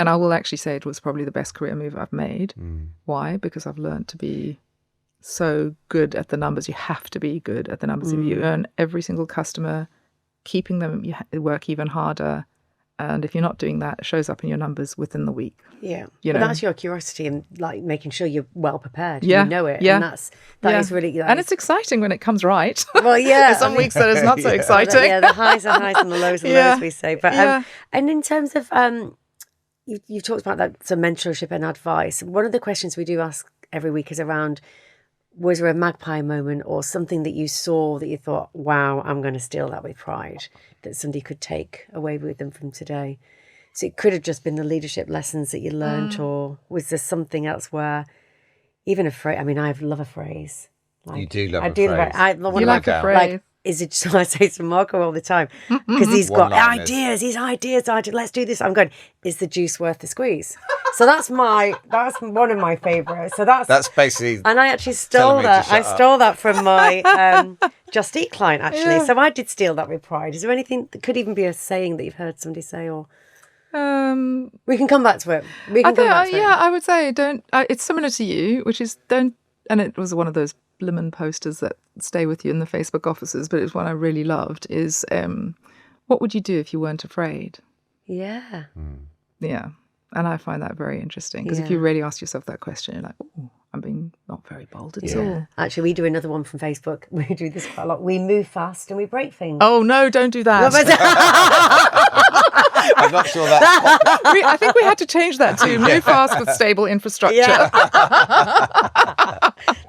And I will actually say it was probably the best career move I've made. Why? Because I've learned to be so good at the numbers. You have to be good at the numbers. If you earn every single customer, keeping them, you work even harder. And if you're not doing that, it shows up in your numbers within the week. Yeah. You But know? that's your curiosity and like making sure you're well prepared. Yeah. You know it. Yeah. And that is really... And it's exciting when it comes right. Well, yeah. There's some weeks that it's not so exciting. Yeah, the highs are highs and the lows are lows, we say. But and in terms of you've talked about that, some mentorship and advice. One of the questions we do ask every week is around, was there a magpie moment or something that you saw that you thought, wow, I'm going to steal that with pride, that somebody could take away with them from today? So it could have just been the leadership lessons that you learned, or was there something else where even a phrase, I mean, I love a phrase. Like, You do love I a do phrase. You like a phrase. Like, is it just, I say to Marco all the time, because he's got One-liners. ideas, let's do this. I'm going, is the juice worth the squeeze? So that's one of my favourites. So that's basically. and I actually telling stole me to that. shut I up. stole that from my Just Eat client, actually. Yeah. So I did steal that with pride. Is there anything that could even be a saying that you've heard somebody say, or we can come back to it. We can come back to it. I would say don't. It's similar to you, which is don't. And it was one of those blimmin' posters that stay with you in the Facebook offices, but it's one I really loved. Is what would you do if you weren't afraid? Yeah. Yeah, and I find that very interesting because if you really ask yourself that question, you're like, oh, I'm being not very bold at all. Actually, we do another one from Facebook. We do this quite a lot. We move fast and we break things. Oh no, don't do that. I'm not sure that. I think we had to change that to move fast with stable infrastructure. Yeah.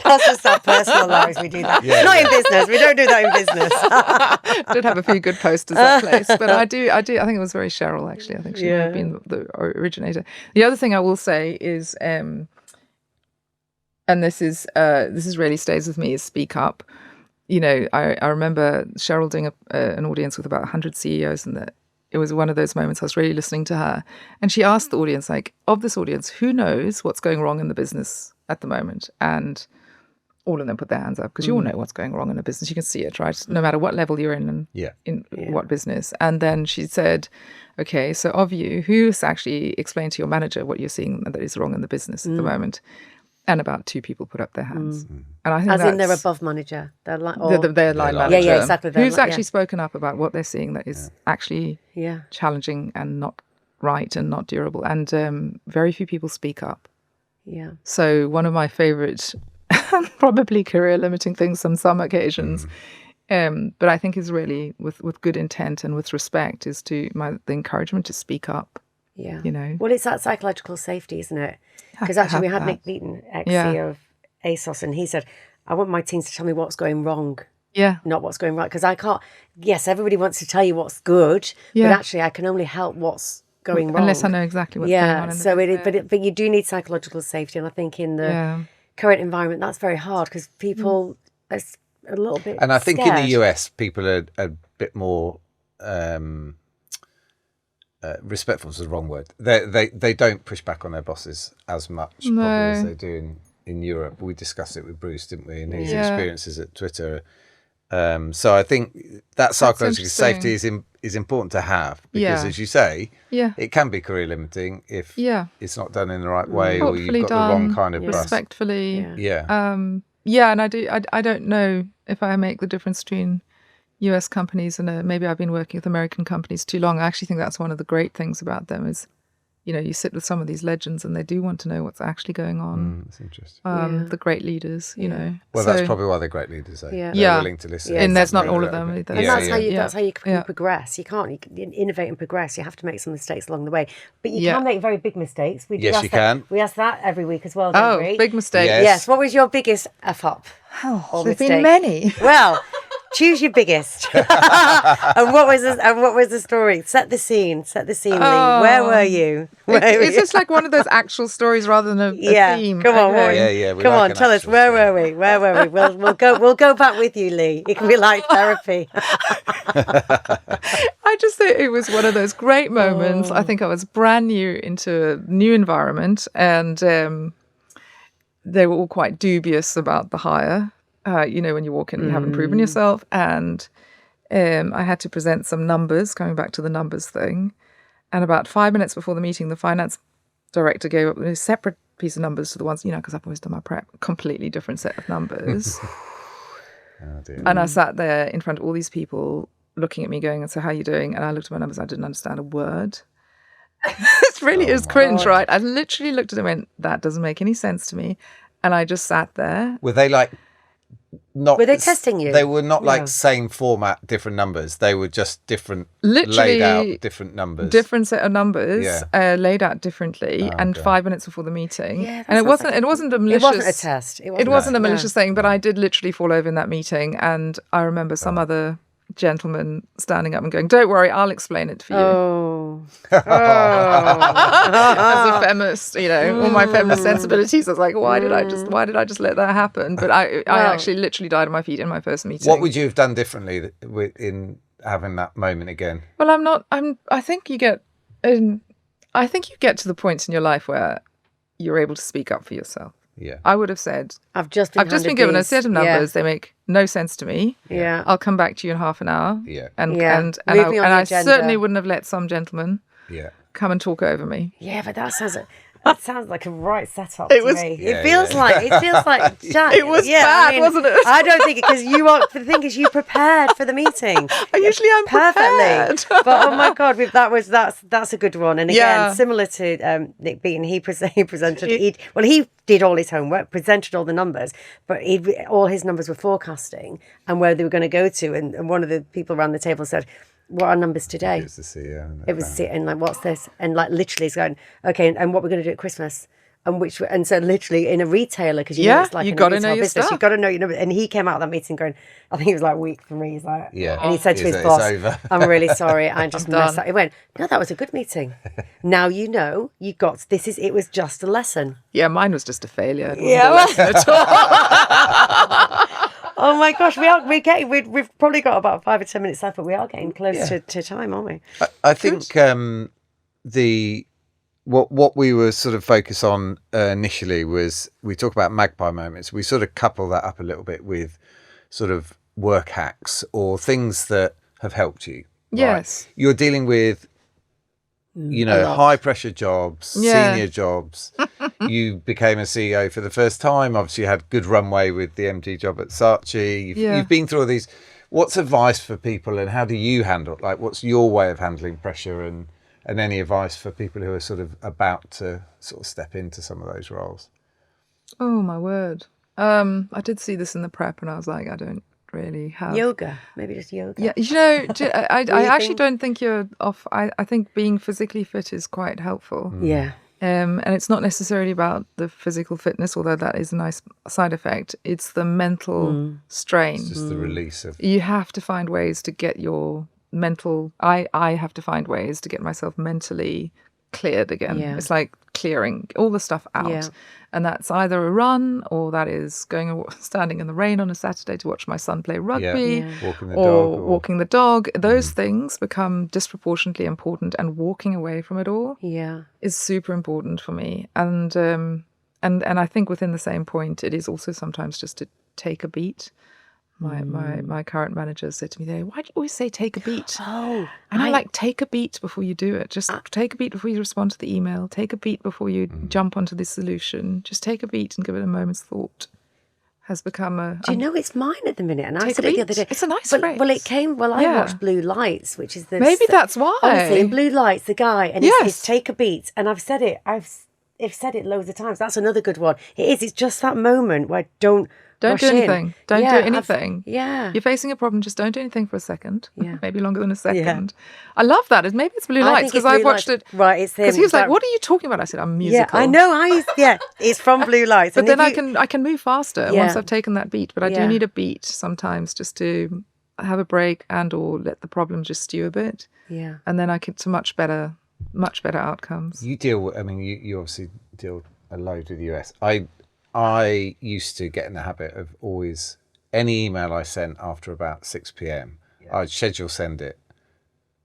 That's just our personal lives. We do that. Yeah, Not in business. We don't do that in business. Did have a few good posters that place, but I do. I think it was very Cheryl. Actually, I think she might have been the originator. The other thing I will say is, and this is really stays with me, is speak up. You know, I remember Cheryl doing an audience with about 100 CEOs, and it was one of those moments I was really listening to her, and she asked the audience, like, of this audience, who knows what's going wrong in the business at the moment? And all of them put their hands up because you all know what's going wrong in a business. You can see it, right? No matter what level you're in and in what business. And then she said, okay, so of you, who's actually explained to your manager what you're seeing that is wrong in the business at the moment? And about 2 people put up their hands. And I think as in their above manager, their line manager. Yeah, exactly. Who's actually spoken up about what they're seeing that is actually challenging and not right and not durable. And very few people speak up. Yeah. So one of my favorite, probably career limiting things on some occasions, but I think is really with good intent and with respect is the encouragement to speak up. Yeah. You know. Well, it's that psychological safety, isn't it? Because actually we had Nick Beaton, ex-CEO of ASOS, and he said, I want my teams to tell me what's going wrong. Yeah. Not what's going right. Because I can't, yes, everybody wants to tell you what's good, but actually I can only help what's going wrong. Unless I know exactly what's going on. So but you do need psychological safety. And I think in the current environment, that's very hard because people are a little bit And I think scared. in the US, people are a bit more... respectful is the wrong word. They don't push back on their bosses as much probably as they do in Europe. We discussed it with Bruce, didn't we, in his experiences at Twitter. So I think that psychological safety is important to have because, as you say, it can be career limiting if it's not done in the right way or you've got the wrong kind of respectfully. And I don't know if I make the difference between US companies and maybe I've been working with American companies too long. I actually think that's one of the great things about them is, you know, you sit with some of these legends and they do want to know what's actually going on. That's interesting. The great leaders, you know. Well, that's probably why they're great leaders. They're willing to listen. And there's not all of them either. And that's how you can progress. You can't innovate and progress. You have to make some mistakes along the way. But you can make very big mistakes. Yes, you can. We ask that every week as well, don't we? Big mistakes. Yes. What was your biggest F-up? There's been many. Well... Choose your biggest. and what was the story? Set the scene, Lee. Where were you? It's just like one of those actual stories rather than a theme. Come on, come on, tell us where were we? We'll go back with you, Lee. It can be like therapy. I just think it was one of those great moments. I think I was brand new into a new environment, and they were all quite dubious about the hire. You know, when you walk in, you haven't proven yourself. And I had to present some numbers, coming back to the numbers thing. And about 5 minutes before the meeting, the finance director gave up a separate piece of numbers to the ones, you know, because I've always done my prep, completely different set of numbers. Oh, dear. And I sat there in front of all these people looking at me going, so how are you doing? And I looked at my numbers, I didn't understand a word. It really is cringe, right? I literally looked at it and went, that doesn't make any sense to me. And I just sat there. Were they like... Were they testing you? They were not like same format, different numbers. They were just different, laid out different numbers. Different set of numbers, laid out differently. And 5 minutes before the meeting, and it wasn't a malicious. It wasn't a test. It wasn't a malicious thing. But I did literally fall over in that meeting, and I remember some other gentleman standing up and going, "Don't worry, I'll explain it for you." As a feminist, you know, all my feminist sensibilities, I was like, why did I just let that happen? But I actually literally died on my feet in my first meeting. What would you have done differently in having that moment again? Well, I think you get to the point in your life where you're able to speak up for yourself. Yeah. I would have said, I've just been given a set of numbers. They make no sense to me. Yeah. I'll come back to you in half an hour. Yeah. And I certainly wouldn't have let some gentleman come and talk over me. Yeah, but that sounds like a right setup to me. It feels like Jack. It was bad, wasn't it? I don't think it, because the thing is, you prepared for the meeting. I usually am perfectly. But oh my God, that's a good one. And again, similar to Nick Beaton, he presented. He did all his homework, presented all the numbers, but all his numbers were forecasting and where they were going to go to. And one of the people around the table said, "What are numbers today?" It was the CEO. It was the CEO, and like, what's this? And like, literally, he's going, okay, and what we're going to do at Christmas, and so literally in a retailer, because know it's like you got to know your business, stuff. you got to know your numbers. And he came out of that meeting going, I think it was like week for me. He's like, and he said to his boss, "I'm really sorry, I just messed up." He went, "No, that was a good meeting. Now you know you got this. It was just a lesson." Yeah, mine was just a failure. It wasn't a lesson at all. Oh my gosh, we've probably got about 5 or 10 minutes left, but we are getting close to time, aren't we? I think what we were sort of focused on initially was we talk about magpie moments. We sort of couple that up a little bit with sort of work hacks or things that have helped you. Right? Yes. You're dealing with, high pressure jobs, senior jobs. You became a CEO for the first time. Obviously, you had good runway with the MD job at Saatchi. You've been through all these. What's advice for people, and how do you handle? Like, what's your way of handling pressure, and any advice for people who are sort of about to sort of step into some of those roles? Oh my word! I did see this in the prep, and I was like, I don't really have yoga. Maybe just yoga. Yeah, I actually don't think you're off. I think being physically fit is quite helpful. Yeah. And it's not necessarily about the physical fitness, although that is a nice side effect. It's the mental strain. It's just the release of. You have to find ways to get your mental. I have to find ways to get myself mentally cleared again. Yeah. It's like clearing all the stuff out. Yeah. And that's either a run, or that is standing in the rain on a Saturday to watch my son play rugby, walking the dog. Those things become disproportionately important, and walking away from it all is super important for me. And I think within the same point, it is also sometimes just to take a beat. My current manager said to me there, why do you always say take a beat? Oh. And I'm like, take a beat before you do it. Just take a beat before you respond to the email. Take a beat before you jump onto the solution. Just take a beat and give it a moment's thought. Has become a... Do you know it's mine at the minute? And I said it the other day. It's a nice phrase. Well, it came... Well, I watched Blue Lights, which is the... Maybe that's why. Honestly, in Blue Lights, the guy, and it's take a beat. And I've said it. I've said it loads of times. That's another good one. It is. It's just that moment where don't do anything. Don't do anything. Yeah. You're facing a problem, just don't do anything for a second. Yeah. Maybe longer than a second. Yeah. I love that. Maybe it's Blue Lights, because I've watched it. Right, it's him. Because he was like, what are you talking about? I said, I'm musical. Yeah, I know. It's from Blue Lights. But then I can move faster once I've taken that beat. But I do Yeah. need a beat sometimes just to have a break and or let the problem just stew a bit. Yeah. And then I get to much better outcomes. You deal, I mean, you obviously deal a load with the US. I used to get in the habit of always, any email I sent after about 6 p.m, I'd schedule send it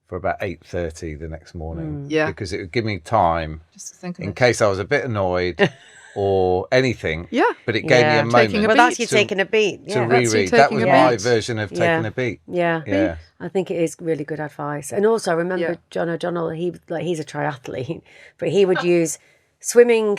for about 8:30 the next morning. Yeah. Because it would give me time Just to think of in it. case I was a bit annoyed or anything. Yeah. But it gave me a moment. Taking a Well, that's you to- taking a beat. to Yeah. That's you reread. That was taking a my beat. version of taking a beat. Yeah. Yeah. I think it is really good advice. And also, I remember Yeah. John O'Donnell, he's a triathlete, but he would use swimming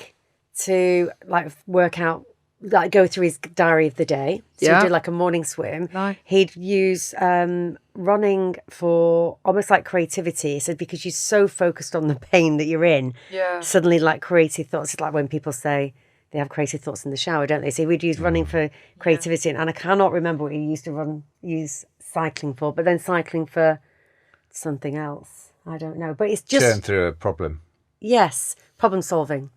to like work out, like go through his diary of the day. So he'd do like a morning swim. Nice. He'd use running for almost like creativity. He said, because you're so focused on the pain that you're in, suddenly like creative thoughts. It's like when people say they have creative thoughts in the shower, don't they? So we'd use running for creativity. And I cannot remember what he used to use cycling for, but then cycling for something else. I don't know. But it's just... Churn through a problem. Yes. Problem solving.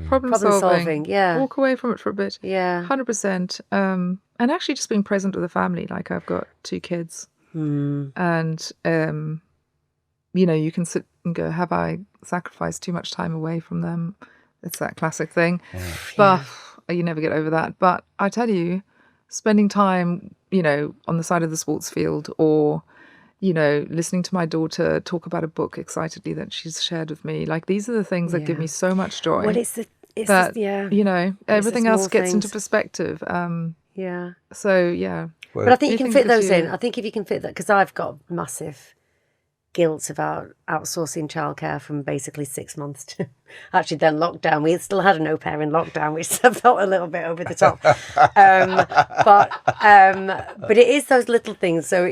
Problem solving. Yeah. Walk away from it for a bit. Yeah. 100%. And actually just being present with the family. Like, I've got 2 kids. And, you can sit and go, have I sacrificed too much time away from them? It's that classic thing. But you never get over that. But I tell you, spending time, on the side of the sports field, or listening to my daughter talk about a book excitedly that she's shared with me. Like, these are the things that give me so much joy. Well, Everything else gets into things. perspective. Yeah. So, yeah. Well, But I think you can Anything fit that those you- in. I think if you can fit that, because I've got massive guilt about outsourcing childcare from basically 6 months to actually then lockdown. We still had an au pair in lockdown, which felt a little bit over the top. But it is those little things. So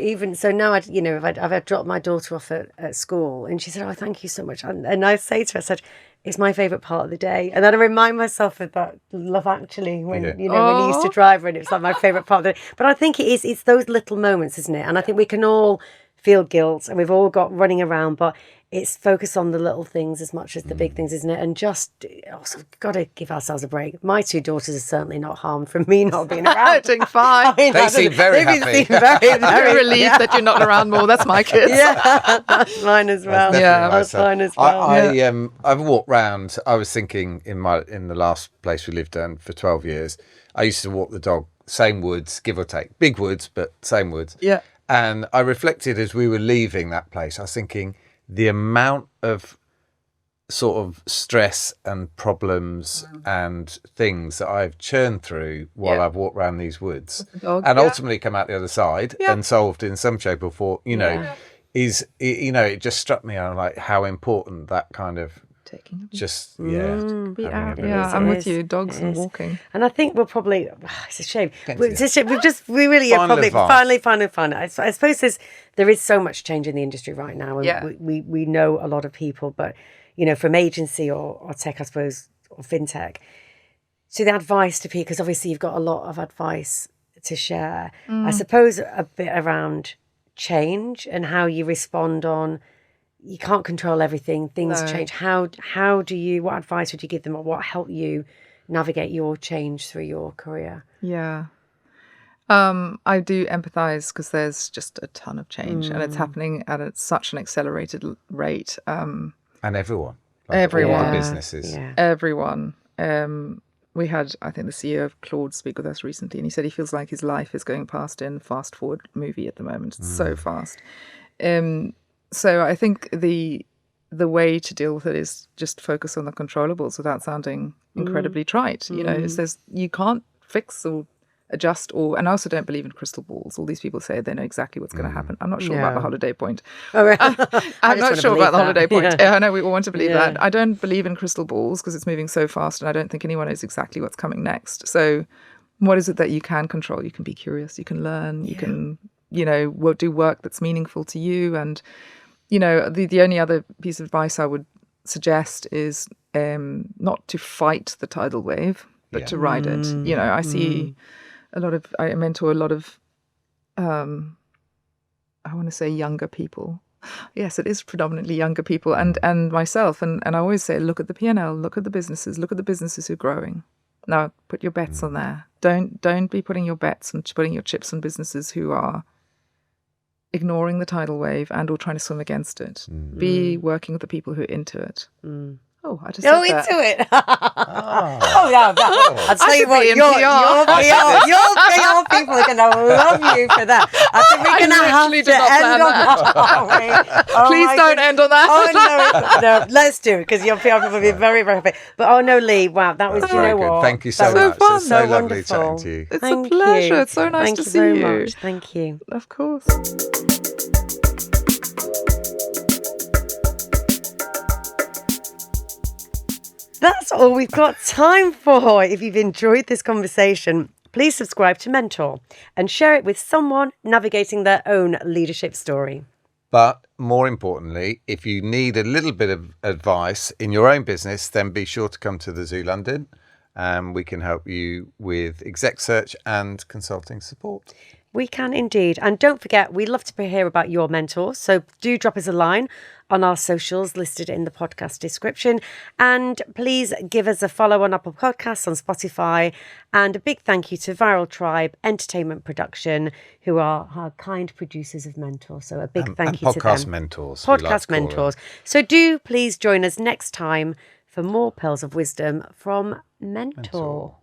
now I've dropped my daughter off at school, and she said, "Oh, thank you so much." And I say to her, I said, "It's my favourite part of the day." And then I remind myself of that Love Actually when when you used to drive her, and it was like my favourite part of the day. But I think it's those little moments, isn't it? And I think we can all feel guilt, and we've all got running around, but it's focus on the little things as much as the big things, isn't it? And just also got to give ourselves a break. My 2 daughters are certainly not harmed from me not being around. Doing fine. They seem very happy. I'm relieved that you're not around more. That's my kids. Yeah, that's mine as well. That's mine as well. I've walked round. I was thinking in the last place we lived in for 12 years, I used to walk the dog, same woods, give or take, big woods, but same woods. Yeah. And I reflected as we were leaving that place. I was thinking the amount of sort of stress and problems and things that I've churned through while I've walked around these woods and ultimately come out the other side and solved in some shape or form, you know, is, you know, it just struck me on like how important that kind of just, be out. I'm with you, dogs and walking. And I think we'll probably, it's a shame. We really are probably, finally. I suppose there is so much change in the industry right now. And we know a lot of people, but, you know, from agency or tech, I suppose, or fintech. So the advice to people, because obviously you've got a lot of advice to share. I suppose a bit around change and how you respond on, you can't control everything. Things change. How do you, what advice would you give them, or what helped you navigate your change through your career? Yeah. I do empathize because there's just a ton of change and it's happening at such an accelerated rate. And everyone. All the businesses. Yeah. Everyone. We had, I think, the CEO of Claude speak with us recently, and he said he feels like his life is going past in fast forward movie at the moment. It's so fast. So I think the way to deal with it is just focus on the controllables without sounding incredibly trite. You know, you can't fix or adjust and I also don't believe in crystal balls. All these people say they know exactly what's going to happen. I'm not sure about the holiday point. Oh, right. I'm not sure about the holiday point. I know we all want to believe that. I don't believe in crystal balls because it's moving so fast and I don't think anyone knows exactly what's coming next. So what is it that you can control? You can be curious, you can learn, you can, you know, do work that's meaningful to you. And, you know, the only other piece of advice I would suggest is not to fight the tidal wave, but to ride it. You know, I mentor a lot of, I want to say younger people. Yes, it is predominantly younger people and myself. And I always say, look at the P&L, look at the businesses who are growing. Now, put your bets on there. Don't be putting your bets and putting your chips on businesses who are ignoring the tidal wave and or trying to swim against it. Be working with the people who are into it. Oh, I just said that. Into it. I'll tell you what, your PR people are going to love you for that. I think we're going to have to end on that. Please don't end on that. Oh, no, let's do it because your PR people will be very, very happy. But Leigh, wow, that was, you know what? Thank you so much. Fun. It's so lovely chatting to you. It's a pleasure. It's so nice to see you. Thank you very much. Thank you. Of course. That's all we've got time for. If you've enjoyed this conversation, please subscribe to Mentor and share it with someone navigating their own leadership story. But more importantly, if you need a little bit of advice in your own business, then be sure to come to TheZoo.London. We can help you with exec search and consulting support. We can indeed. And don't forget, we love to hear about your mentors. So do drop us a line on our socials listed in the podcast description. And please give us a follow on Apple Podcasts, on Spotify. And a big thank you to Viral Tribe Entertainment Production, who are our kind producers of Mentor. So a big thank you to them. Podcast mentors. Podcast mentors. So do please join us next time for more pearls of wisdom from Mentor.